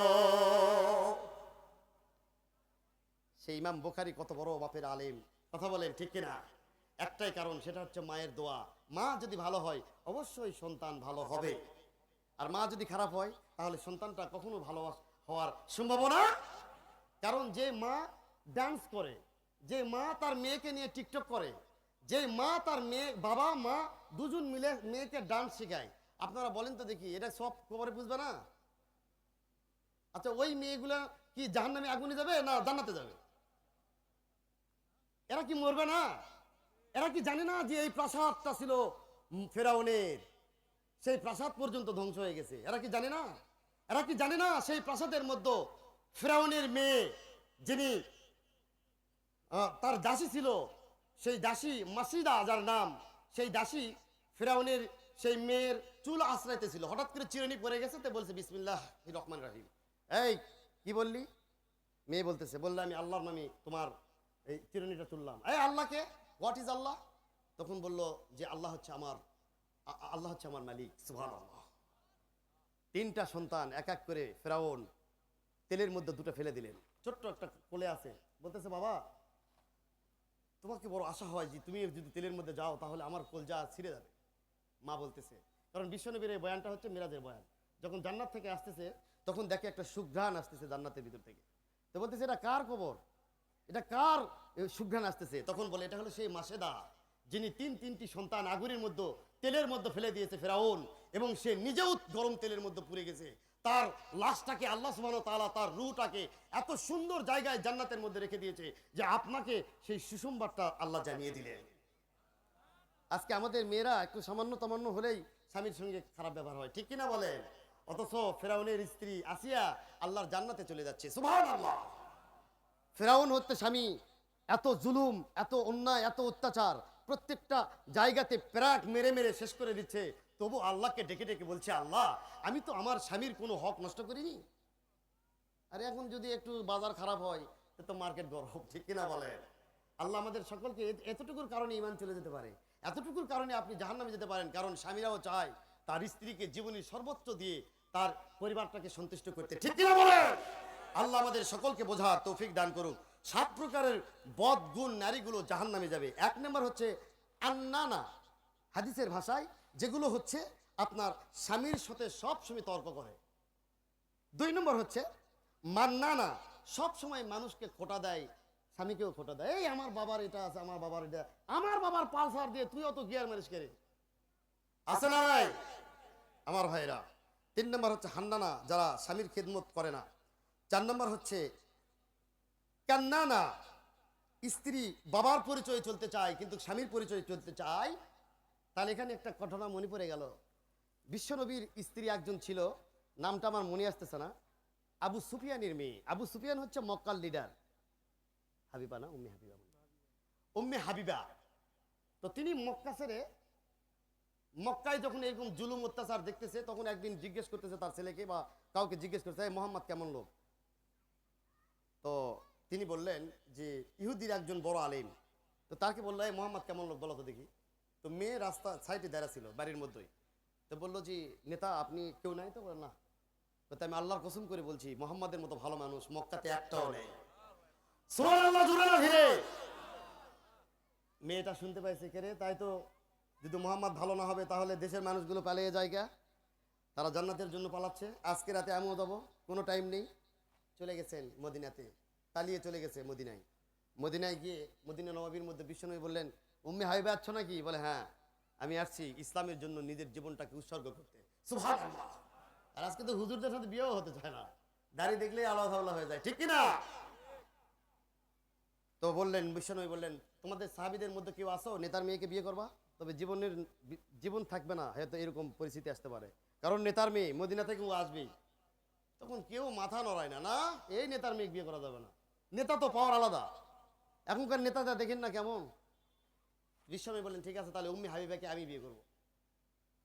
সেই ইমাম বুখারী কত বড় বাপের আলিম, কথা বলেন ঠিক কিনা? একটাই কারণ, সেটা হচ্ছে মায়ের দোয়া। মা যদি ভালো হয় অবশ্যই সন্তান ভালো হবে, আর মা যদি খারাপ হয় তাহলে সন্তানটা কখনো ভালো হওয়ার সম্ভাবনা। কারণ যে মা ডান্স করে, যে মা তার মেয়েকে নিয়ে টিকটক করে, যে মা তার মেয়ে, বাবা মা দুজন মিলে মেয়েকে ডান্স শেখায়, আপনারা বলেন তো দেখি, এটা সব খবরে বুঝবে না? আচ্ছা ওই মেয়েগুলা কি জাহান্নামে আগুনে যাবে না জান্নাতে যাবে? এরা কি মরবে না? এরা কি জানে না যে এই প্রাসাদটা ছিল ফেরাউনের, সেই প্রাসাদ পর্যন্ত ধ্বংস হয়ে গেছে? এরা কি জানে না? এরা কি জানে না সেই প্রাসাদের মধ্যে ফেরাউনের মেয়ে, যিনি তার দাসী ছিল, সেই দাসী মাসিদা যার নাম, সেই দাসী ফেরাউনের সেই মেয়ের চুল আশ্রাইতেছিল, হঠাৎ করে চিরুনি পড়ে গেছে, তো বলছে বিসমিল্লাহির রহমানির রহিম। এই কি বললি? মেয়ে বলতেছে, বললে আমি আল্লাহর নামে তোমার এই চিরুনিটা তুললাম। এই আল্লাহকে, হোয়াট ইজ আল্লাহ? তখন বলল যে আল্লাহ হচ্ছে আমার মালিক, সুবহানাল্লাহ। 3টা সন্তান এক এক করে ফেরাউন তেলের মধ্যে 2টা ফেলে দিলেন, ছোট্ট একটা কোলে আছে। বলতেছে, বাবা তোমাকে বড় আশা হয় যে তুমি যদি তেলের মধ্যে যাও তাহলে আমার কলজা ছিঁড়ে যাবে। মা বলতেছে, কারণ বিশ্বনবীর এই বয়ানটা হচ্ছে মিরাজের বয়ান, যখন জান্নাত থেকে আসতেছে তখন দেখে একটা সুঘ্রাণ আসতেছে জান্নাতের ভিতর থেকে, তো বলতেছে এটা কার কবর, এটা কার সুঘ্রাণ আসতেছে? তখন বলে এটা হলো সেই মাসেদা, যিনি 3টি সন্তান আগুনের মধ্যে তেলের মধ্যে ফেলে দিয়েছে ফেরাউন, এবং সে নিজেও গরম তেলের মধ্যে পুড়ে গেছে। তার লাশটাকে আল্লাহ সুবহানাহু ওয়া তাআলা তার রূহটাকে এত সুন্দর জায়গায় জান্নাতের মধ্যে রেখে দিয়েছে যে আপনাকে সেই সুসংবাদটা আল্লাহ জানিয়ে দিলেন। আজকে আমাদের মেয়েরা একটু সামান্য তামান্য হলেই স্বামীর সঙ্গে খারাপ ব্যবহার হয়, ঠিক কিনা বলেন? অথচ ফেরাউনের স্ত্রী আসিয়া আল্লাহর জান্নাতে চলে যাচ্ছে, সুবহানাল্লাহ। ফেরাউন হচ্ছে স্বামী, এত জুলুম, এত অন্যায়, এত অত্যাচার, প্রত্যেকটা জায়গাতে প্রাক মেরে মেরে শেষ করে দিচ্ছে, তবু আল্লাহকে ডেকে ডেকে বলছে, আল্লাহ আমি তো আমার স্বামীর কোনো হক নষ্ট করিনি। আরে এখন যদি একটু বাজার খারাপ হয় তো মার্কেট গরম, ঠিক কিনা বলেন? আল্লাহ আমাদের সকলকে এতটুকুর কারণে ঈমান চলে যেতে পারে, এতটুকুর কারণে আপনি জাহান্নামে যেতে পারেন, কারণ স্বামীরাও চায় তার স্ত্রীকে জীবনের সর্বোচ্চ দিয়ে তার পরিবারটাকে সন্তুষ্ট করতে, ঠিক কিনা বলেন? আল্লাহ আমাদের সকলকে বোঝার তৌফিক দান করুক। 7 প্রকারের বদগুণ নারীগুলো জাহান্নামে যাবে। 1 নম্বর হচ্ছে আন্নানা, হাদিসের ভাষায় যেগুলো হচ্ছে আপনার স্বামীর সাথে সব সময় তর্ক করে। 2 নম্বর হচ্ছে মান্নানা, সব সময় মানুষকে খোটা দেয়, স্বামীকেও খোটা দেয়, এই আমার বাবার এটা আছে, আমার বাবার এটা, আমার বাবার পালসার দিয়ে তুই অত গিয়ার ম্যারেজ করে, আছে না ভাই আমার ভাইরা? 3 নম্বর হচ্ছে হান্নানা, যারা স্বামীর খেদমত করে না। 4 নম্বর হচ্ছে কান্নানা, স্ত্রী বাবার পরিচয় চলতে চায় কিন্তু স্বামীর পরিচয় চলতে চায়। তাহলে এখানে একটা ঘটনা মনে পড়ে গেল। বিশ্বনবীর স্ত্রী একজন ছিল, নামটা আমার মনে আসতেছে না, আবু সুফিয়ানের মেয়ে। আবু সুফিয়ান হচ্ছে মক্কার লিডার, হাবিবা না, উম্মে হাবিবা, উম্মে হাবিবা। তো তিনি মক্কা ছেড়ে, মক্কায় যখন এরকম জুলুম অত্যাচার দেখতেছে, তখন একদিন জিজ্ঞেস করতেছে তার ছেলেকে বা কাউকে জিজ্ঞেস করতেছে, মোহাম্মদ কেমন লোক? তো তিনি বললেন যে ইহুদির একজন বড় আলেম। তো তাকে বললো, এই মোহাম্মদ কেমন লোক বলো তো দেখি। তো মেয়ে রাস্তা সাইডে দাঁড়া ছিল বাড়ির মধ্যেই। তো বললো যে নেতা আপনি কেউ নাই? তো বললেন না। তো আমি আল্লাহর কসম করে বলছি মোহাম্মদের মতো ভালো মানুষ মক্কাতে একটাও নেই। সুবহানাল্লাহ, জোরে না ধীরে? মেয়েটা শুনতে পাইছে, কে রে, তাই তো, যদি মোহাম্মদ ভালো না হবে তাহলে দেশের মানুষগুলো পালিয়ে যায় গা, তারা জান্নাতের জন্য পালাচ্ছে। আজকে রাতে আমিও যাবো, কোনো টাইম নেই। চলে গেছেন মদিনাতে, পালিয়ে চলে গেছে মদিনায়। মদিনায় গিয়ে মদিনা নববীর মধ্যে বিশ্বনবী বললেন, উম্মে হাবিবা আছো নাকি? বলে হ্যাঁ, আমি আসছি ইসলামের জন্য নিজের জীবনটাকে উৎসর্গ করতে। সুবহানাল্লাহ। আর আজকে তো হুজুরদের সাথে বিয়েও হতে চায় না, দাড়ি দেখলেই আলাদা আলাদা হয়ে যায়, ঠিক কিনা? তো বললেন, বিশ্বনবী বললেন, তোমাদের সাহাবীদের মধ্যে কেউ আসো নেতার মেয়েকে বিয়ে করবা? তবে জীবন থাকবে না, হয়তো এরকম পরিস্থিতি আসতে পারে, কারণ নেতার মেয়ে মদিনা থেকে আসবেই। তখন কেউ মাথা নড়ায় না, না এই নেতার মেয়ে বিয়ে করা যাবে না, নেতা তো পাওয়ার আলাদা। এখনকার নেতাটা দেখেন না কেমন। বিশ্বনবী বললেন, ঠিক আছে তাহলে উম্মে হাবিবাকে আমি বিয়ে করব।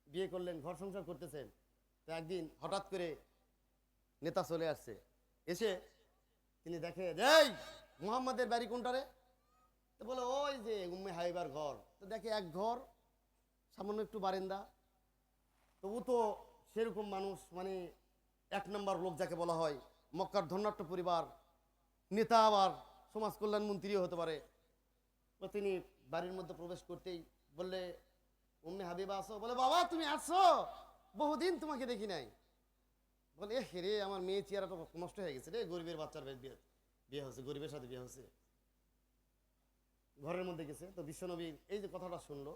বিয়ে করলেন, ঘর সংসার করতেছেন। তো একদিন হঠাৎ করে নেতা চলে আসছে, এসে তিনি দেখে, এই মুহাম্মাদের বাড়ি কোনটারে? তো বলে ওই যে উম্মে হাবিবার ঘর। তো দেখে এক ঘর, সামান্য একটু বারান্দা। তো ও তো সেরকম মানুষ, মানে 1 নম্বর লোক যাকে বলা হয়, মক্কার ধনাঢ্য পরিবার, নেতা, আবার সমাজ কল্যাণ মন্ত্রীও হতে পারে। তো তিনি বাড়ির মধ্যে প্রবেশ করতেই বললে, উম্মে হাবিবা আসো? বলে বাবা তুমি আসছো, বহুদিন তোমাকে দেখি নাই। বলে এ রে, আমার মেয়ে চেহারাটা নষ্ট হয়ে গেছে রে, গরিবের বাচ্চার বিয়ে হচ্ছে, গরিবের সাথে বিয়ে হচ্ছে। ঘরের মধ্যে গেছে, তো বিশ্বনবী এই যে কথাটা শুনলো,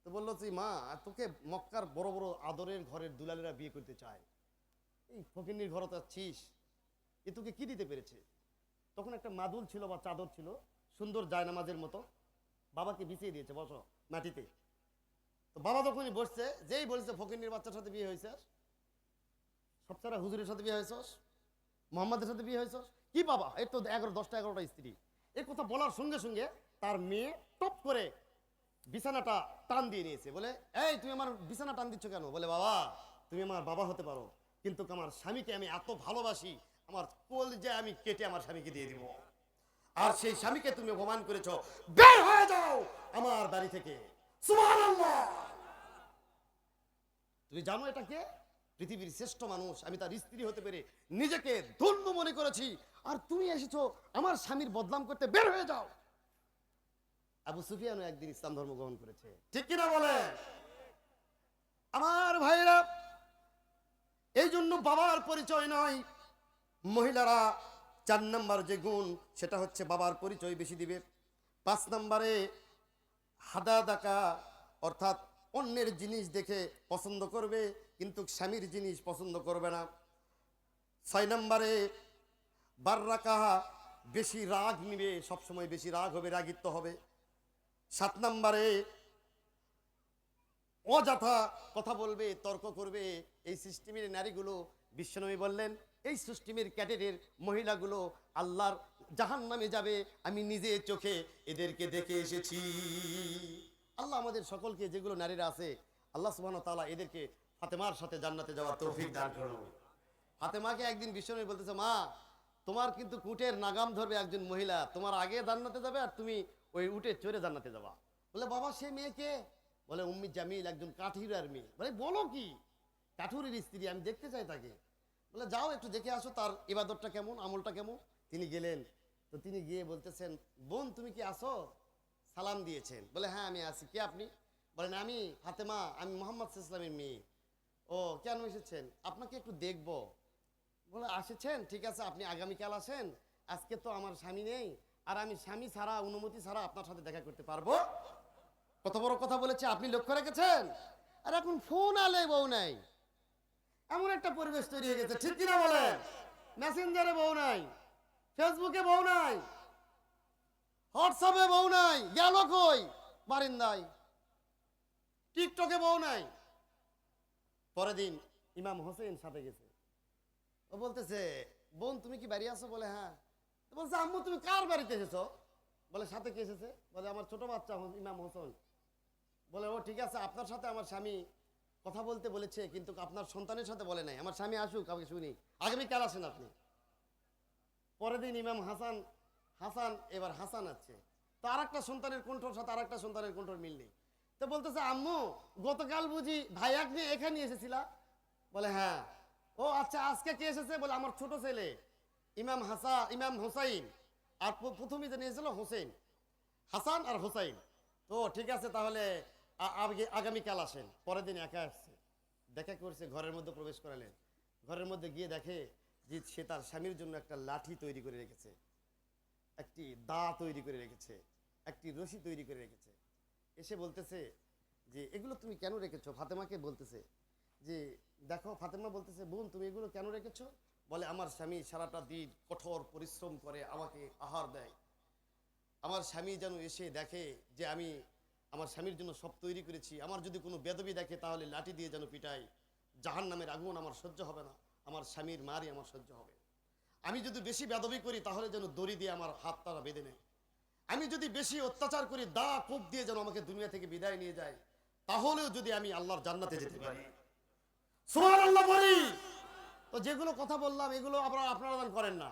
তো বললো যে মা, তোকে মক্কার বড় বড় আদরের ঘরের দুলালেরা বিয়ে করতে চায়, এই ফকিন্নির ঘরে তো আছিস, এ তোকে কি দিতে পেরেছে? তখন একটা মাদুল ছিল বা চাদর ছিল, সুন্দর জায়নামাজের মতো, বাবাকে বিছিয়ে দিয়েছে, বসো মাটিতে। তো বাবা যখনই বসছে, যেই বলছে ফকিন্নির বাচ্চার সাথে বিয়ে হয়েছে, সবসারা হুজুরের সাথে বিয়ে হয়েছস, মোহাম্মদের সাথে বিয়ে হয়েছস, কি বাবা এর তো 10টা 11টা স্ত্রী। এই কথা বলার সঙ্গে সঙ্গে তার মেয়ে টপ করে বিছানাটা টান দিয়ে নিয়েছে। বলে এই তুমি আমার বিছানা টান দিচ্ছ কেন? বলে বাবা তুমি আমার বাবা হতে পারো, কিন্তু আমার স্বামীকে আমি এত ভালোবাসি, আমার কলজা আমি কেটে আমার স্বামীকে দিয়ে দিব, আর সেই স্বামীকে তুমি অপমান করেছো, বের হয়ে যাও আমার বাড়ি থেকে। সুবহানাল্লাহ। তুমি জানো এটা কে? পৃথিবীর শ্রেষ্ঠ মানুষ, আমি তার স্ত্রী হতে পেরে নিজেকে ধন্য মনে করেছি, আর তুমি এসেছো আমার স্বামীর বদনাম করতে, বের হয়ে যাও। আবু সুফিয়ানও একদিন ইসলাম ধর্ম গ্রহণ করেছে, ঠিক কিনা বলে? আমার ভাইরা, এই জন্য বাবার পরিচয় নয়, মহিলারা 4 নম্বর যে গুণ, সেটা হচ্ছে বাবার পরিচয় বেশি দিবে। 5 নম্বরে হাদাদাকা, অর্থাৎ অন্যের জিনিস দেখে পছন্দ করবে কিন্তু স্বামীর জিনিস পছন্দ করবে না। 6 নম্বরে বাররাকাহা, বেশি রাগ নিবে, সবসময় বেশি রাগ হবে, রাগিত্ব হবে। 7 নম্বরে অযথা কথা বলবে, তর্ক করবে। এই সিস্টেমের নারীগুলো, বিশ্বনবী বললেন, এই সিস্টেমের ক্যাডেটের মহিলাগুলো আল্লাহর জাহান্নামে যাবে, আমি নিজে চোখে এদেরকে দেখে এসেছি। আল্লাহ আমাদের সকলকে, যেগুলো নারীরা আছে, আল্লাহ সুবহানাহু ওয়া তাআলা এদেরকে ফাতেমার সাথে জান্নাতে যাওয়ার তৌফিক দান করুন। ফাতেমাকে একদিন বিশ্বনবী বলতেছে, মা তোমার কিন্তু উটের নাগাম ধরবে একজন মহিলা, তোমার আগে জান্নাতে যাবে আর তুমি ওই উটে চড়ে জান্নাতে যাবা। বলে বাবা সে মেয়েকে? বলে উম্মি জামিল, একজন কাঠুরিয়ার মেয়ে। বলে বলো কি? কাঠুরির স্ত্রী, আমি দেখতে চাই তাকে। বলে যাও একটু দেখে আসো তার ইবাদতটা কেমন, আমলটা কেমন। তিনি গেলেন। তো তিনি গিয়ে বলতেছেন, বোন তুমি কি আসো? সালাম দিয়েছেন। বলে হ্যাঁ আমি আছি। কে আপনি? বলেন আমি ফাতেমা, আমি মোহাম্মদ ইসলামের মেয়ে। ও কেন এসেছেন? আপনাকে একটু দেখবো। বলে আসেছেন, ঠিক আছে আপনি আগামীকাল আসেন, আজকে তো আমার স্বামী নেই, আর আমি স্বামী ছাড়া, অনুমতি ছাড়া আপনার সাথে দেখা করতে পারবো? কত বড় কথা বলেছে, আপনি লক্ষ্য রেখেছেন? আর এখন ফোন আলে বউ নাই, এমন একটা পরিবেশ তৈরি হয়ে গেছে, ঠিক কিনা বলেন? মেসেঞ্জারে বউ নাই, ফেসবুকে বউ নাই, হোয়াটসঅ্যাপে বউ নাই, গেল কই? বারিন্দায়। টিকটকে বউ নাই। পরের দিন ইমাম হোসেন সাথে গেছে। ও বলতেছে, বোন তুমি কি বাড়ি আছো? বলে হ্যাঁ। বলছে আম্মু তুমি কার বাড়িতে এসেছো? বলে সাথে কে এসেছে? বলে আমার ছোট বাচ্চা ইমাম হোসেন। বলে ও ঠিক আছে, আপনার সাথে আমার স্বামী কথা বলতে বলেছে, কিন্তু আপনার সন্তানের সাথে বলে নাই। আমার স্বামী আসুক, আমাকে শুনি, আগামীকাল আসেন আপনি। পরের দিন ইমাম হাসান এবার হাসান আছে, তো আর একটা সন্তানের কণ্ঠর সাথে আর একটা সন্তানের কণ্ঠর মিল নেই। তো বলতেছে আম্মু গতকাল বুঝি ভাইয়াক নিয়ে এখানে এসেছিলা? বলে হ্যাঁ। ও আচ্ছা আজকে কে এসেছে? বলে আমার ছোট ছেলে ইমাম হোসাইন। আর প্রথমে যে নিয়েছিল হোসেন, হাসান আর হোসাইন। তো ঠিক আছে তাহলে আগামীকাল আসেন। পরের দিন একা আসছে, দেখা করছে, ঘরের মধ্যে প্রবেশ করালেন। ঘরের মধ্যে গিয়ে দেখে যে সে তার স্বামীর জন্য একটা লাঠি তৈরি করে রেখেছে, একটি দা তৈরি করে রেখেছে, একটি রশি তৈরি করে রেখেছে। এসে বলতেছে যে এগুলো তুমি কেন রেখেছো? ফাতেমাকে বলতেছে যে দেখো, ফাতেমা বলতেছে বোন তুমি এগুলো কেন রেখেছো? বলে আমার স্বামী সারাটা দিন কঠোর পরিশ্রম করে আমাকে আহার দেয়, আমার স্বামী যেন এসে দেখে যে আমি আমার স্বামীর জন্য সব তৈরি করেছি, আমার যদি কোনো বেদবি দেখে তাহলে লাঠি দিয়ে যেন পিটাই, জাহান্নামের আগুন আমার সহ্য হবে না, আমার স্বামীর মারই আমার সহ্য হবে। আমি যদি বেশি বেদবি করি তাহলে যেন দড়ি দিয়ে আমার হাত তারা বেঁধে নেয়, আমি যদি বেশি অত্যাচার করি দা কোপ দিয়ে যেন আমাকে দুনিয়া থেকে বিদায় নিয়ে যায়, তাহলেও যদি আমি আল্লাহর জান্নাতে যেতে পারি। সুবহানাল্লাহ বলি। তো যেগুলো কথা বললাম এগুলো আপনারা করেন না,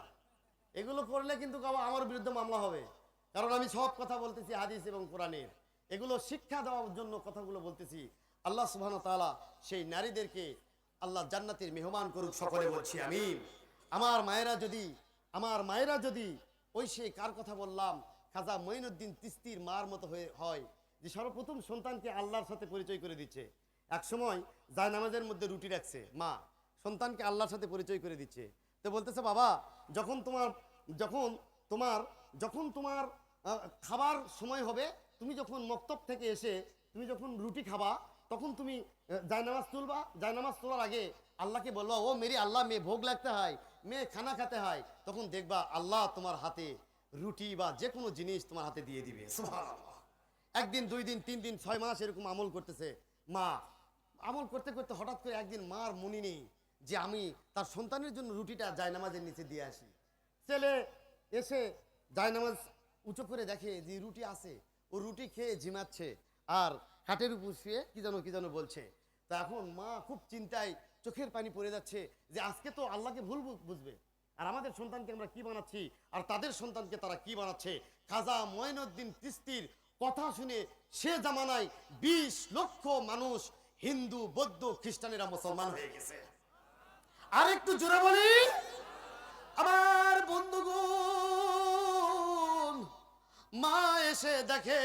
এগুলো করলে কিন্তু আমার বিরুদ্ধে মামলা হবে, কারণ আমি সব কথা বলতেছি হাদিস এবং কোরআনের, এগুলো শিক্ষা দেওয়ার জন্য কথাগুলো বলতেছি। আল্লাহ সুবহানাহু ওয়া তাআলা সেই নারীদেরকে আল্লাহ জান্নাতের মেহমান করুক, সকলে বলছি আমিন। আমার মায়েরা যদি ওই সে কার কথা বললাম, খাজা মঈনুদ্দিন চিশতির মার মতো হয়, যে সর্বপ্রথম সন্তানকে আল্লাহর সাথে পরিচয় করে দিচ্ছে। এক সময় জায়নামাজের মধ্যে রুটি রাখছে মা, সন্তানকে আল্লাহর সাথে পরিচয় করে দিচ্ছে। তো বলতেছে বাবা যখন তোমার খাবার সময় হবে, তুমি যখন মক্তব থেকে এসে তুমি যখন রুটি খাবা, তখন তুমি জায়নামাজ তুলবা, জায়নামাজ তোলার আগে আল্লাহকে বলবা ও মেরি আল্লাহ মে ভোগ লাগতে হয়, মে খানা খাতে হয়, তখন দেখবা আল্লাহ তোমার হাতে রুটি বা যে কোনো জিনিস তোমার হাতে দিয়ে দিবে। সুবহানাল্লাহ। একদিন 2 দিন 3 দিন 6 মাস এরকম আমল করতেছে মা। আমল করতে করতে হঠাৎ করে একদিন মার মনে নেই যে আমি তার সন্তানের জন্য রুটিটা জায়নামাজের নিচে দিয়ে আসি। ছেলে এসে জায়নামাজ উঁচু করে দেখে যে রুটি আছে, ও রুটি খেয়ে ঝিমাচ্ছে আর খাটের উপর শুয়ে কি যেন বলছে। তা এখন মা খুব চিন্তায়, চোখের পানি পড়ে যাচ্ছে যে আজকে তো আল্লাহকে ভুল বুঝবে, আর আমাদের সন্তানকে আমরা কি বানাচ্ছি আর তাদের সন্তানকে তারা কি বানাচ্ছে। খাজা মঈনুদ্দিন চিশতির কথা শুনে সে জামানায় 20 লক্ষ মানুষ হিন্দু বৌদ্ধ খ্রিস্টানেরা মুসলমান হয়ে গেছে। আর একটু জোরে বলি আমার বন্ধুগণ, মা এসে দেখে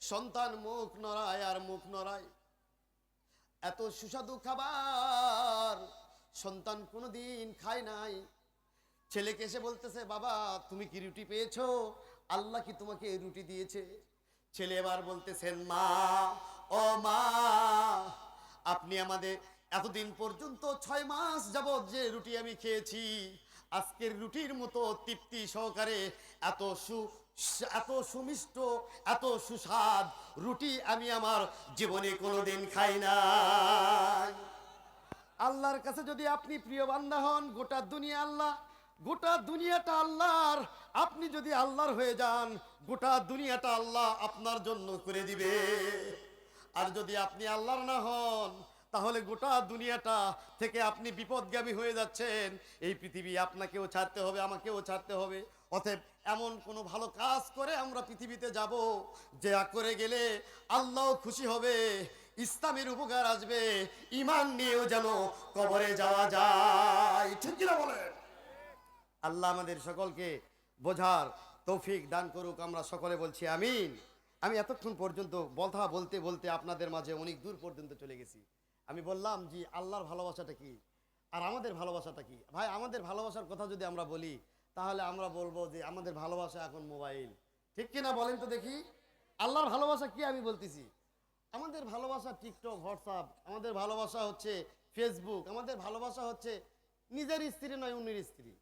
সন্তান মুখ নড়ায় আর মুখ নড়ায়, এত সুস্বাদু খাবার সন্তান কোনোদিন খায় নাই। ছেলেকে এসে বলতেছে বাবা তুমি কি রুটি পেয়েছো? আল্লাহ কি তোমাকে রুটি দিয়েছে? ছেলে এবার বলতেছেন মা, ও মা আপনি আমাদের এতদিন পর্যন্ত 6 মাস যাবত যে রুটি আমি খেয়েছি, আজকের রুটির মতো তৃপ্তি সহকারে এত সুমিষ্ট এত সুস্বাদ রুটি আমি আমার জীবনে কোনোদিন খাই না। আল্লাহর কাছে যদি আপনি প্রিয় বান্দা হন, গোটা দুনিয়াটা আল্লাহর, আপনি যদি আল্লাহর হয়ে যান, গোটা দুনিয়াটা আল্লাহ আপনার জন্য করে দিবে। আর যদি আপনি আল্লাহর না হন, তাহলে গোটা দুনিয়াটা থেকে আপনি বিপদগামী হয়ে যাচ্ছেন। এই পৃথিবী আপনাকেও ছাড়তে হবে, আমাকেও ছাড়তে হবে। অতএব এমন কোনো ভালো কাজ করে আমরা পৃথিবীতে যাব, যা করে গেলে আল্লাহ খুশি হবে, ইসলামের উপকার আসবে, ঈমান নিয়েও যেন কবরে যাওয়া যায়। ঠিক কিনা বলেন? আল্লাহ আমাদের সকলকে বোঝার তৌফিক দান করুক। আমরা সকলে বলছি আমিন। আমি এতক্ষণ পর্যন্ত কথা বলতে বলতে আপনাদের মাঝে অনেক দূর পর্যন্ত চলে গেছি। আমি বললাম যে আল্লাহর ভালোবাসাটা কি আর আমাদের ভালোবাসাটা কি। ভাই, আমাদের ভালোবাসার কথা যদি আমরা বলি, তাহলে আমরা বলবো যে আমাদের ভালোবাসা এখন মোবাইল। ঠিক কিনা বলেন তো দেখি? আল্লাহর ভালোবাসা কি আমি বলতেছি? আমাদের ভালোবাসা টিকটক, হোয়াটসঅ্যাপ, আমাদের ভালোবাসা হচ্ছে ফেসবুক, আমাদের ভালোবাসা হচ্ছে নিজের স্ত্রী নয় অন্যের স্ত্রী,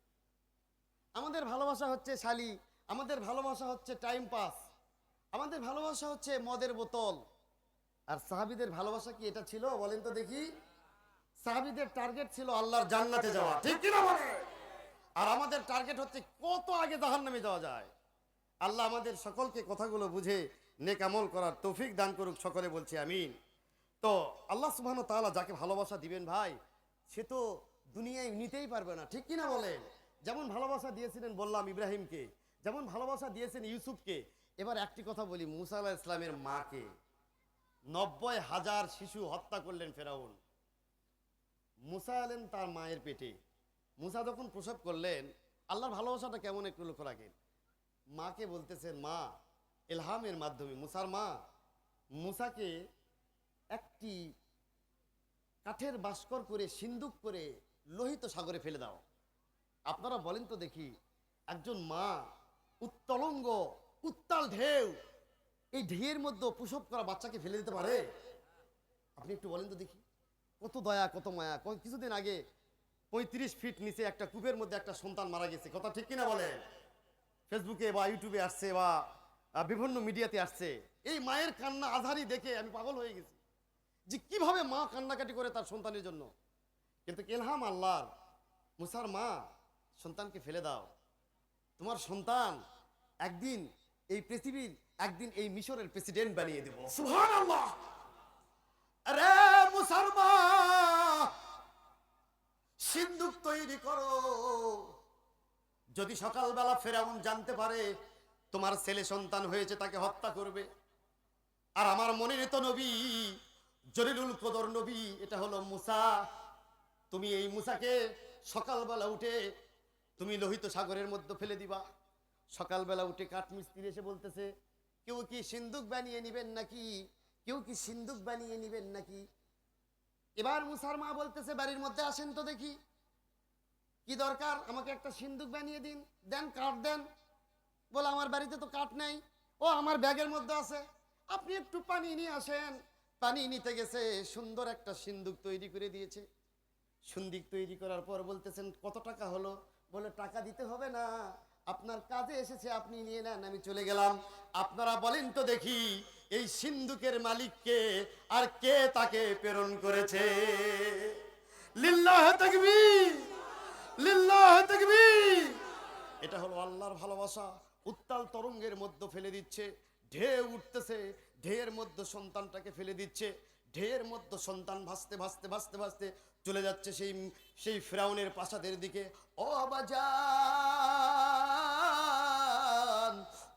আমাদের ভালোবাসা হচ্ছে শালি, আমাদের ভালোবাসা হচ্ছে টাইম পাস, আমাদের ভালোবাসা হচ্ছে মদের বোতল। আর সাহাবীদের ভালোবাসা কি এটা ছিল বলেন তো দেখি? সাহাবীদের টার্গেট ছিল আল্লাহর জান্নাতে যাওয়া। ঠিক কিনা বলে? আর আমাদের টার্গেট হচ্ছে কত আগে জাহান্নামে যাওয়া যায়। আল্লাহ আমাদের সকলকে কথাগুলো বুঝে নেক আমল করার তৌফিক দান করুক। সকলে বলছি আমিন। তো আল্লাহ সুবহানাহু ওয়া তাআলা যাকে ভালোবাসা দিবেন ভাই, সে তো দুনিয়ায় নিতেই পারবে না। ঠিক কিনা বলেন? যেমন ভালোবাসা দিয়েছিলেন বললাম ইব্রাহিমকে, যেমন ভালোবাসা দিয়েছেন ইউসুফকে। এবার একটি কথা বলি, মুসা আলাইহিস সালামের মাকে 90,000 শিশু হত্যা করলেন ফেরাউন। মুসা এলেন তার মায়ের পেটে। মুসা যখন প্রসব করলেন, আল্লাহর ভালোবাসাটা কেমন একটু লক্ষ্য রাখেন। মাকে বলতেছেন, মা, ইলহামের মাধ্যমে মুসার মা মুসাকে একটি কাঠের বাস্কর করে সিন্দুক করে লোহিত সাগরে ফেলে দাও। আপনারা বলেন তো দেখি, একজন মা উত্তলঙ্গ উত্তাল ঢেউ, এই ঢেউয়ের মধ্যে প্রসব করা বাচ্চাকে ফেলে দিতে পারে? আপনি একটু বলেন তো দেখি, কত দয়া, কত মায়া। কিছুদিন আগে 35 ফিট নিচে একটা কূপের মধ্যে একটা সন্তান মারা গেছে। কথা ঠিক কিনা বলেন? ফেসবুকে বা ইউটিউবে আসছে বা বিভিন্ন মিডিয়াতে আসছে। এই মায়ের কান্না আধারি দেখে আমি পাগল হয়ে গেছি যে কিভাবে মা কান্নাকাটি করে তার সন্তানের জন্য। কিন্তু ইলহাম আল্লাহর। মুসার মা, সন্তানকে ফেলে দাও, তোমার সন্তান একদিন এই পৃথিবীর, একদিন এই মিশরের প্রেসিডেন্ট বানিয়ে দেব। সুবহানাল্লাহ। আরে মুসার মা, সিন্দুক তৈরি করো। যদি সকালবেলা ফেরাউন জানতে পারে তোমার ছেলে সন্তান হয়েছে, তাকে হত্যা করবে। আর আমার মনোনীত নবী, জলিলুল কদর নবী, এটা হলো মুসা। তুমি এই মুসাকে সকালবেলা উঠে তুমি লোহিত সাগরের মধ্যে ফেলে দিবা। সকালবেলা উঠে কাঠমিস্ত্রি এসে বলতেছে, কেউ কি সিন্দুক বানিয়ে নিবেন নাকি? কেউ কি সিন্দুক বানিয়ে নিবেন নাকি? এবার মুসার মা বলতেছে, বাড়ির মধ্যে আসেন তো দেখি, কি দরকার, আমাকে একটা সিন্দুক বানিয়ে দিন, দেন, কাঠ দেন। বলে, আমার বাড়িতে তো কাঠ নেই। ও, আমার ব্যাগের মধ্যে আছে, আপনি একটু পানি নিয়ে আসেন। পানি নিতে গেছে, সুন্দর একটা সিন্দুক তৈরি করে দিয়েছে। সিন্দুক তৈরি করার পর বলতেছেন, কত টাকা হলো? বলে, টাকা দিতে হবে না, আপনার কাজে এসেছে, আপনি নিয়ে নেন, আমি চলে গেলাম। আপনারা বলেন তো দেখি, এই সিন্দুকের মালিককে আর কে তাকে প্রেরণ করেছে? লিল্লাহ তাকবীর, লিল্লাহ তাকবীর। এটা হলো আল্লাহর ভালোবাসা। উত্তাল তরঙ্গের মধ্যে ফেলে দিচ্ছে, ঢেউ উঠতেছে, ঢেউয়ের মধ্যে সন্তানটাকে ফেলে দিচ্ছে। ঢেউয়ের মধ্যে সন্তান ভাসতে ভাসতে ভাসতে ভাসতে চলে যাচ্ছে সেই ফেরাউনের প্রাসাদের দিকে। ও বাজান,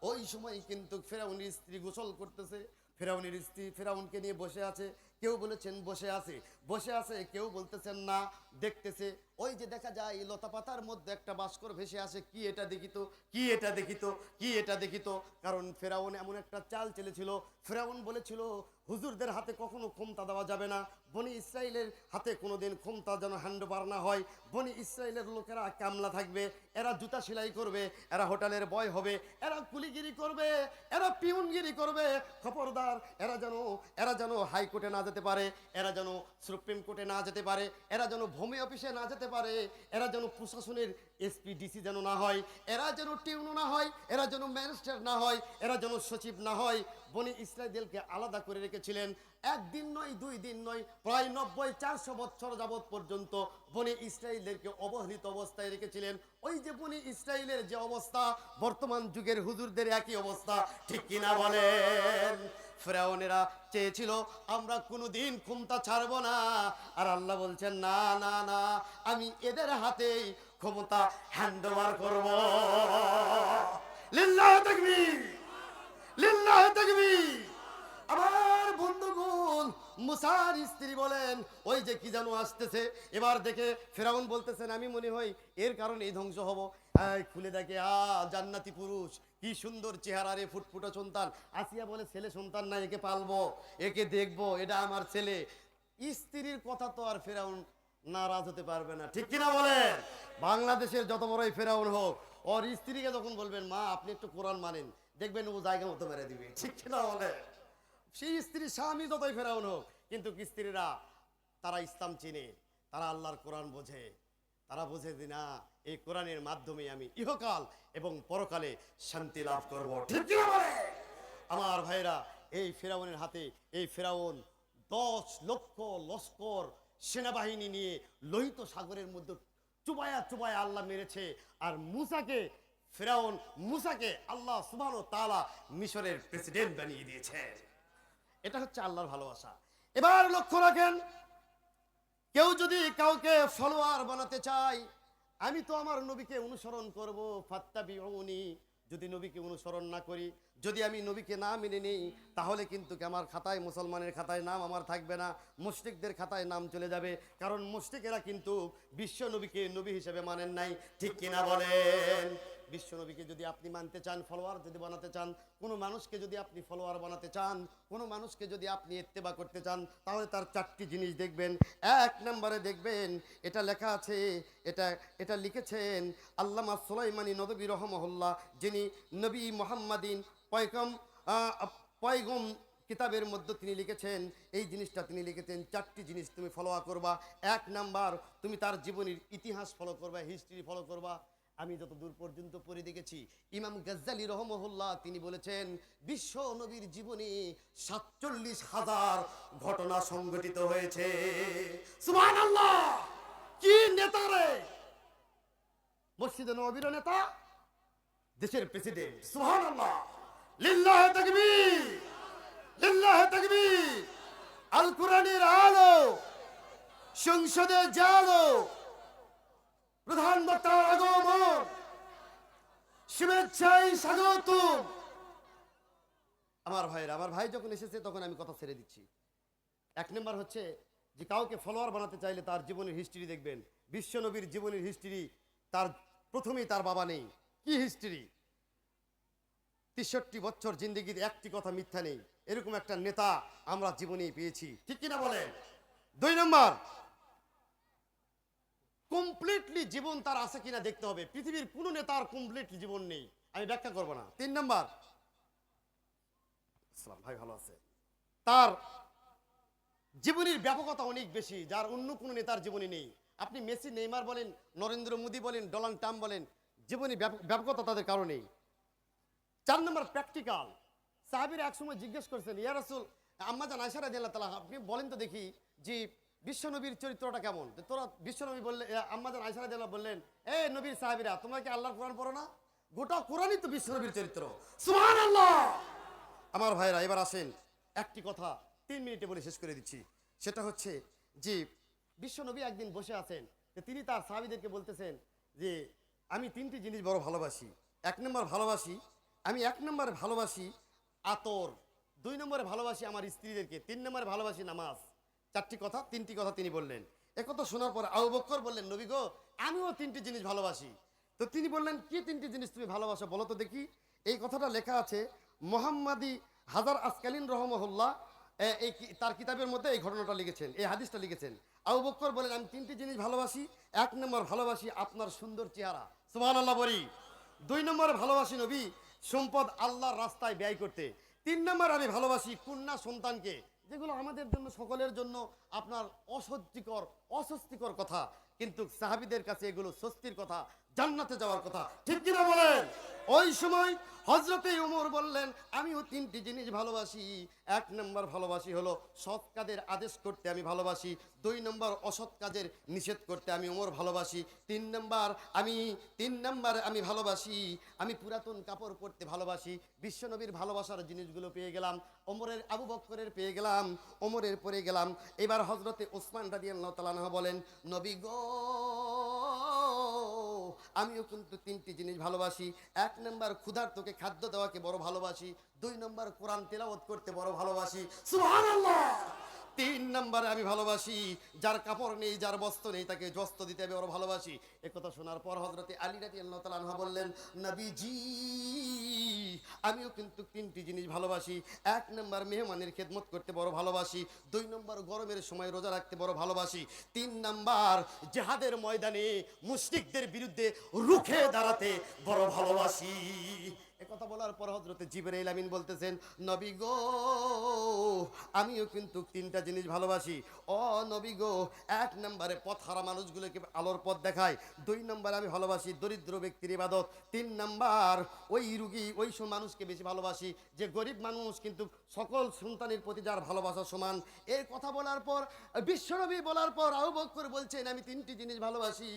ওই সময় কিন্তু ফেরাউনের স্ত্রী গোসল করতেছে। ফেরাউনের স্ত্রী ফেরাউনকে নিয়ে বসে আছে। কেউ বলেছেন বসে আছে, বসে আছে, কেউ বলতেছেন না, দেখতেছে। ওই যে দেখা যায় লতা পাতার মধ্যে একটা বাস্কর ভেসে আসে, কি এটা দেখিত, কি এটা দেখিত, কি এটা দেখিত। কারণ ফেরাউন এমন একটা চাল চেলেছিল, ফেরাউন বলেছিল হুজুরদের হাতে কখনো ক্ষমতা দেওয়া যাবে না, বনি ইসরায়েলের হাতে কোনোদিন ক্ষমতা যেন হ্যান্ডওভার না হয়। বনি ইসরায়েলের লোকেরা কামলা থাকবে, এরা জুতা সেলাই করবে, এরা হোটেলের বয় হবে, এরা কুলিগিরি করবে, এরা পিউনগিরি করবে। খবরদার, এরা যেন হাইকোর্টে না যেতে পারে, এরা যেন সুপ্রিম কোর্টে না যেতে পারে, এরা যেন ভূমি অফিসে না যেতে পারে, এরা যেন প্রশাসনের এসপি ডিসি যেন না হয়, এরা যেন টিউনো না হয়, এরা যেন ম্যাজিস্ট্রেট না হয়, এরা যেন সচিব না হয়। বনি ইসরায়েলকে আলাদা করে রেখেছিলেন। একদিন নয়, 2 দিন নয়, প্রায় 90-400 বছর যাবৎ পর্যন্ত বনি ইসরায়েলদেরকে অবহেলিত অবস্থায় রেখেছিলেন। ওই যে বনি ইসরায়েলের যে অবস্থা, বর্তমান যুগের হুজুরদের একই অবস্থা। ঠিক কিনা বলেন? ফেরাউনেরা চেয়েছিল আমরা কোনোদিন ক্ষমতা ছাড়বো না, আর আল্লাহ বলছেন না না না, আমি এদের হাতেই ক্ষমতা হ্যান্ড ওভার করবো। লিল্লাহ তাকবীর, লিল্লাহ তাকবীর। আমার বন্ধুগণ, মুসার স্ত্রী বলেন ওই যে কি যেন আসতেছে, এবার দেখে ফেরাউন বলতেছেন আমি মনে হয় এর কারণে ধ্বংস হব। খুলে দেখে জান্নাতি পুরুষ, কি সুন্দর চেহারা রে, ফুটফুটে সন্তান। আসিয়া বলে ছেলে সন্তান না, একে পালবো, একে দেখবো, এটা আমার ছেলে। স্ত্রীর কথা তো আর ফেরাউন নারাজ হতে পারবে না, ঠিক কিনা বলেন? বাংলাদেশের যত বড়ই ফেরাউন হোক, ওর স্ত্রীকে যখন বলবেন মা আপনি একটু কোরআন মানেন, দেখবেন ও জায়গা মতো মেরে দিবে, ঠিক কিনা বলেন? সেই স্ত্রীর স্বামী যতই ফেরাউন হোক, কিন্তু স্ত্রীরা তারা ইসলাম চিনে, তারা আল্লাহর কোরআন বোঝে, তারা বোঝে যে না এই কোরআনের মাধ্যমে আমি ইহকাল এবং পরকালে শান্তি লাভ করব, ঠিক কি না বলে? আমার ভাইরা, এই ফেরাউনের হাতে এই ফেরাউন 10 লক্ষ লস্কর সেনাবাহিনী নিয়ে লোহিত সাগরের মধ্যে চুবায়া চুবায়া আল্লাহ মেরেছে। আর ফেরাউন মুসাকে আল্লাহ সুবহানাহু ওয়া তাআলা মিশরের প্রেসিডেন্ট বানিয়ে দিয়েছে। এটা হচ্ছে আল্লাহর ভালোবাসা। এবার লক্ষ্য রাখেন, কেউ যদি কাউকে ফলোয়ার বানাতে চায়, আমি তো আমার নবীকে অনুসরণ করব, ফাত্তাবিউনি, যদি নবীকে অনুসরণ না করি, যদি আমি নবীকে না মেনে নেই, তাহলে কিন্তু আমার খাতায়, মুসলমানের খাতায় নাম আমার থাকবে না, মুশরিকদের খাতায় নাম চলে যাবে। কারণ মুশরিকেরা কিন্তু বিশ্ব নবীকে নবী হিসেবে মানেন নাই, ঠিক কিনা বলেন? বিশ্ব নবীকে যদি আপনি মানতে চান, ফলোয়ার যদি বানাতে চান, কোনো মানুষকে যদি আপনি ফলোয়ার বানাতে চান, কোনো মানুষকে যদি আপনি ইত্তেবা করতে চান, তাহলে তার 4টি জিনিস দেখবেন। 1 নম্বরে দেখবেন, এটা লেখা আছে, এটা লিখেছেন আল্লামা সুলাইমানী নদভী রহমাহুল্লাহ, যিনি নবী মুহাম্মাদিন পয়গম কিতাবের মধ্যে তিনি লিখেছেন, এই জিনিসটা তিনি লিখেছেন 4টি জিনিস তুমি ফলো করবা। 1 নাম্বার, তুমি তার জীবনের ইতিহাস ফলো করবা, হিস্ট্রি ফলো করবা। আমি যত দূর পর্যন্ত পড়ে দেখেছি, ইমাম গাজ্জালী রহমাহুল্লাহ তিনি বলেছেন বিশ্ব নবীর জীবনে 47,000 ঘটনা সংঘটিত হয়েছে। সুবহানাল্লাহ! কি নেতা রে! মসজিদে নববীর নেতা, দেশের প্রেসিডেন্ট। সুবহানাল্লাহ! লিল্লাহি তাকবীর, লিল্লাহি তাকবীর। আল কোরআনের আলো, সংসদে জালো, প্রধান বক্তার আগমন, শুভেচ্ছায় স্বাগত। আমার ভাই যখন এসেছে তখন আমি কথা ছেড়ে দিচ্ছি। 1 নম্বর হচ্ছে যে কাউকে ফলোয়ার বানাতে চাইলে তার জীবনের হিস্ট্রি দেখবেন। বিশ্ব নবীর জীবনের হিস্ট্রি, তার প্রথমেই তার বাবা নেই। কি হিস্ট্রি? 63 বছর জিন্দেগির একটি কথা মিথ্যা নেই, এরকম একটা নেতা আমরা জীবনেই পেয়েছি, ঠিক কিনা বলেন? 2 নম্বর, কমপ্লিটলি জীবন তার আছে কিনা দেখতে হবে। পৃথিবীর কোন নেতার কমপ্লিট জীবন নেই, আমি ব্যাখ্যা করব না। 3 নম্বর, ভাই ভালো আছে, তার জীবনের ব্যাপকতা অনেক বেশি, যার অন্য কোন নেতার জীবনে নেই। আপনি মেসি, নেইমার বলেন, নরেন্দ্র মোদী বলেন, ডোনাল্ড ট্রাম্প বলেন, জীবনে ব্যাপকতা তাদের কারণে। 4 নম্বর, প্র্যাকটিক্যাল। সাহাবীরা একসময় জিজ্ঞেস করছেন, ইয়া রাসূল, আম্মা জান আয়েশা রাদিয়াল্লাহু তাআলা, আপনি বলেন তো দেখি যে বিশ্বনবীর চরিত্রটা কেমন? তোরা বিশ্বনবী বললে, আম্মা জান আয়েশা রাদিয়াল্লাহু বললেন, এ নবীর সাহাবীরা, তোমরা কি আল্লাহর কোরআন পড়ো না? গোটা কোরআনই তো বিশ্বনবীর চরিত্র। সুবহানাল্লাহ! আমার ভাইরা, এবার আসেন, একটি কথা 3 মিনিটে বলে শেষ করে দিচ্ছি। সেটা হচ্ছে যে বিশ্বনবী একদিন বসে আছেন, তিনি তার সাহাবীদেরকে বলতেছেন যে আমি 3টি জিনিস বড় ভালোবাসি। 1 নম্বর ভালোবাসি, আমি 1 নম্বরে ভালোবাসি আতর, 2 নম্বরে ভালোবাসি আমার স্ত্রীদেরকে, 3 নম্বরে ভালোবাসি নামাজ। 4টি কথা, 3টি কথা তিনি বললেন। একথা শোনার পর আবু বকর বললেন, নবী গো, আমিও 3টি জিনিস ভালোবাসি। তো তিনি বললেন, কি 3টি জিনিস তুমি ভালোবাসো বলো তো দেখি। এই কথাটা লেখা আছে মোহাম্মদী হাজার আসকালিন রহমাহুল্লাহ, তার কিতাবের মধ্যে এই ঘটনাটা লিখেছেন, এই হাদিসটা লিখেছেন। আবু বকর বলেন, আমি 3টি জিনিস ভালোবাসি। 1 নম্বর ভালোবাসি আপনার সুন্দর চেহারা, সুবহানাল্লাহ বলি। 2 নম্বরে ভালোবাসি নবী সম্পদ আল্লাহর রাস্তায় ব্যয় করতে। 3 নম্বর আমি ভালোবাসি কন্যা সন্তানকে, যেগুলো আমাদের জন্য, সকলের জন্য আপনার অস্বস্তিকর কথা, কিন্তু সাহাবীদের কাছে এগুলো স্বস্তির কথা, জান্নাতে যাওয়ার কথা। ঠিক কিনা বলেন? ওই সময় হযরতে ওমর বললেন, আমিও তিনটি জিনিস ভালোবাসি। এক নম্বর ভালোবাসি হলো সৎ কাজের আদেশ করতে আমি ভালোবাসি। দুই নম্বর অসৎ কাজের নিষেধ করতে আমি ওমর ভালোবাসি। তিন নম্বর আমি ভালোবাসি, আমি পুরাতন কাপড় পরতে ভালোবাসি। বিশ্বনবীর ভালোবাসার জিনিসগুলো পেয়ে গেলাম, ওমরের, আবু বকরের পেয়ে গেলাম, ওমরের পরে গেলাম। এবার হযরতে ওসমান রাদিয়াল্লাহু তাআলা আনহু বলেন, নবী গো, আমিও কিন্তু তিনটি জিনিস ভালোবাসি। এক নম্বর ক্ষুধার্তকে খাদ্য দেওয়াকে বড় ভালোবাসি। দুই নম্বর কোরআন তেলাওয়াত করতে বড় ভালোবাসি। সুবহানাল্লাহ। তিন নম্বরে আমি ভালোবাসি যার কাপড় নেই, যার বস্ত্র নেই, তাকে বস্ত্র দিতে আমি বড় ভালোবাসি। একথা শোনার পর হযরতে আলী রাদিয়াল্লাহু তাআলা আনহু বললেন, নবীজি, আমিও কিন্তু তিনটি জিনিস ভালোবাসি। এক নম্বর মেহমানের খেদমত করতে বড় ভালোবাসি। দুই নম্বর গরমের সময় রোজা রাখতে বড় ভালোবাসি। তিন নম্বর জিহাদের ময়দানে মুশরিকদের বিরুদ্ধে রুখে দাঁড়াতে বড় ভালোবাসি। কথা বলার পর হযরতে জিবরাইল আমিন বলতেছেন, নবী গো, আমিও কিন্তু তিনটা জিনিস ভালোবাসি। ও নবী গো, এক নম্বরে পথহারা মানুষগুলোকে আলোর পথ দেখায়। দুই নম্বরে আমি ভালোবাসি দরিদ্র ব্যক্তির ইবাদত। তিন নম্বর ওই রুগী, ওই সব মানুষকে বেশি ভালোবাসি যে গরিব মানুষ, কিন্তু সকল সন্তানের প্রতি যার ভালোবাসা সমান। এর কথা বলার পর, বিশ্বনবী বলার পর আবু বকর বলছেন, আমি তিনটি জিনিস ভালোবাসি।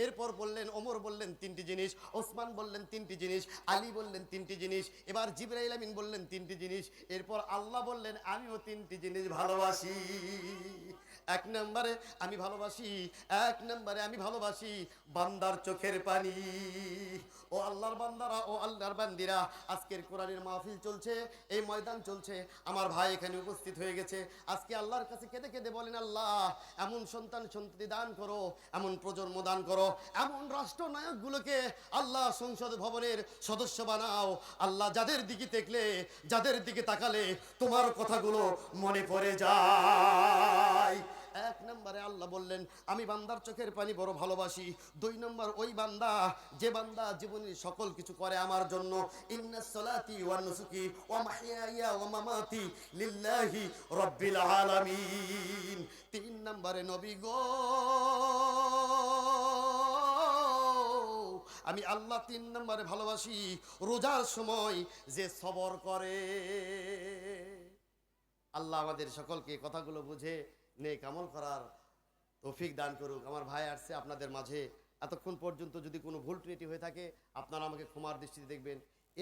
এরপর বললেন, ওমর বললেন তিনটি জিনিস, ওসমান বললেন তিনটি জিনিস, আলী বললেন তিনটি জিনিস, এবার জিবরাইল আমিন বললেন তিনটি জিনিস, এরপর আল্লাহ বললেন আমিও তিনটি জিনিস ভালোবাসি। এক নম্বরে আমি ভালোবাসি, এক নম্বরে আমি ভালোবাসি বান্দার চোখের পানি। ও আল্লাহর বান্দারা, ও আল্লাহর বান্দিরা, আজকের কোরআনের মাহফিল চলছে, এই ময়দান চলছে, আমার ভাই এখানে উপস্থিত হয়ে গেছে। আজকে আল্লাহর কাছে কেঁদে কেঁদে বলেন, আল্লাহ এমন সন্তান সন্ততি দান করো, এমন প্রজন্ম দান করো, এমন রাষ্ট্রনায়কগুলোকে আল্লাহ সংসদ ভবনের সদস্য বানাও। আল্লাহ যাদের দিকে দেখলে, যাদের দিকে তাকালে তোমার কথাগুলো মনে পড়ে যায়। এক নম্বরে আল্লাহ বললেন, আমি বান্দার চোখের পানি বড় ভালোবাসি। দুই নম্বর ওই বান্দা, যে বান্দা জীবনের সকল কিছু করে আমার জন্য। ইন্নাস সালাতি ওয়া নুসুকি ওয়া মাহইয়ায়া ওয়া মামাতি লিল্লাহি রাব্বিল আলামিন। তিন নম্বরে নবী গো, আমি আল্লাহ তিন নম্বরে ভালোবাসি রোজার সময় যে সবর করে। আল্লাহ আমাদের সকলকে কথাগুলো বুঝে নেক আমল করার তৌফিক দান করুক। আমার ভাই আসছে আপনাদের মাঝে, এতক্ষণ পর্যন্ত যদি কোনো ভুল ত্রুটি হয়ে থাকে আপনারা আমাকে ক্ষমার দৃষ্টিতে দেখবেন।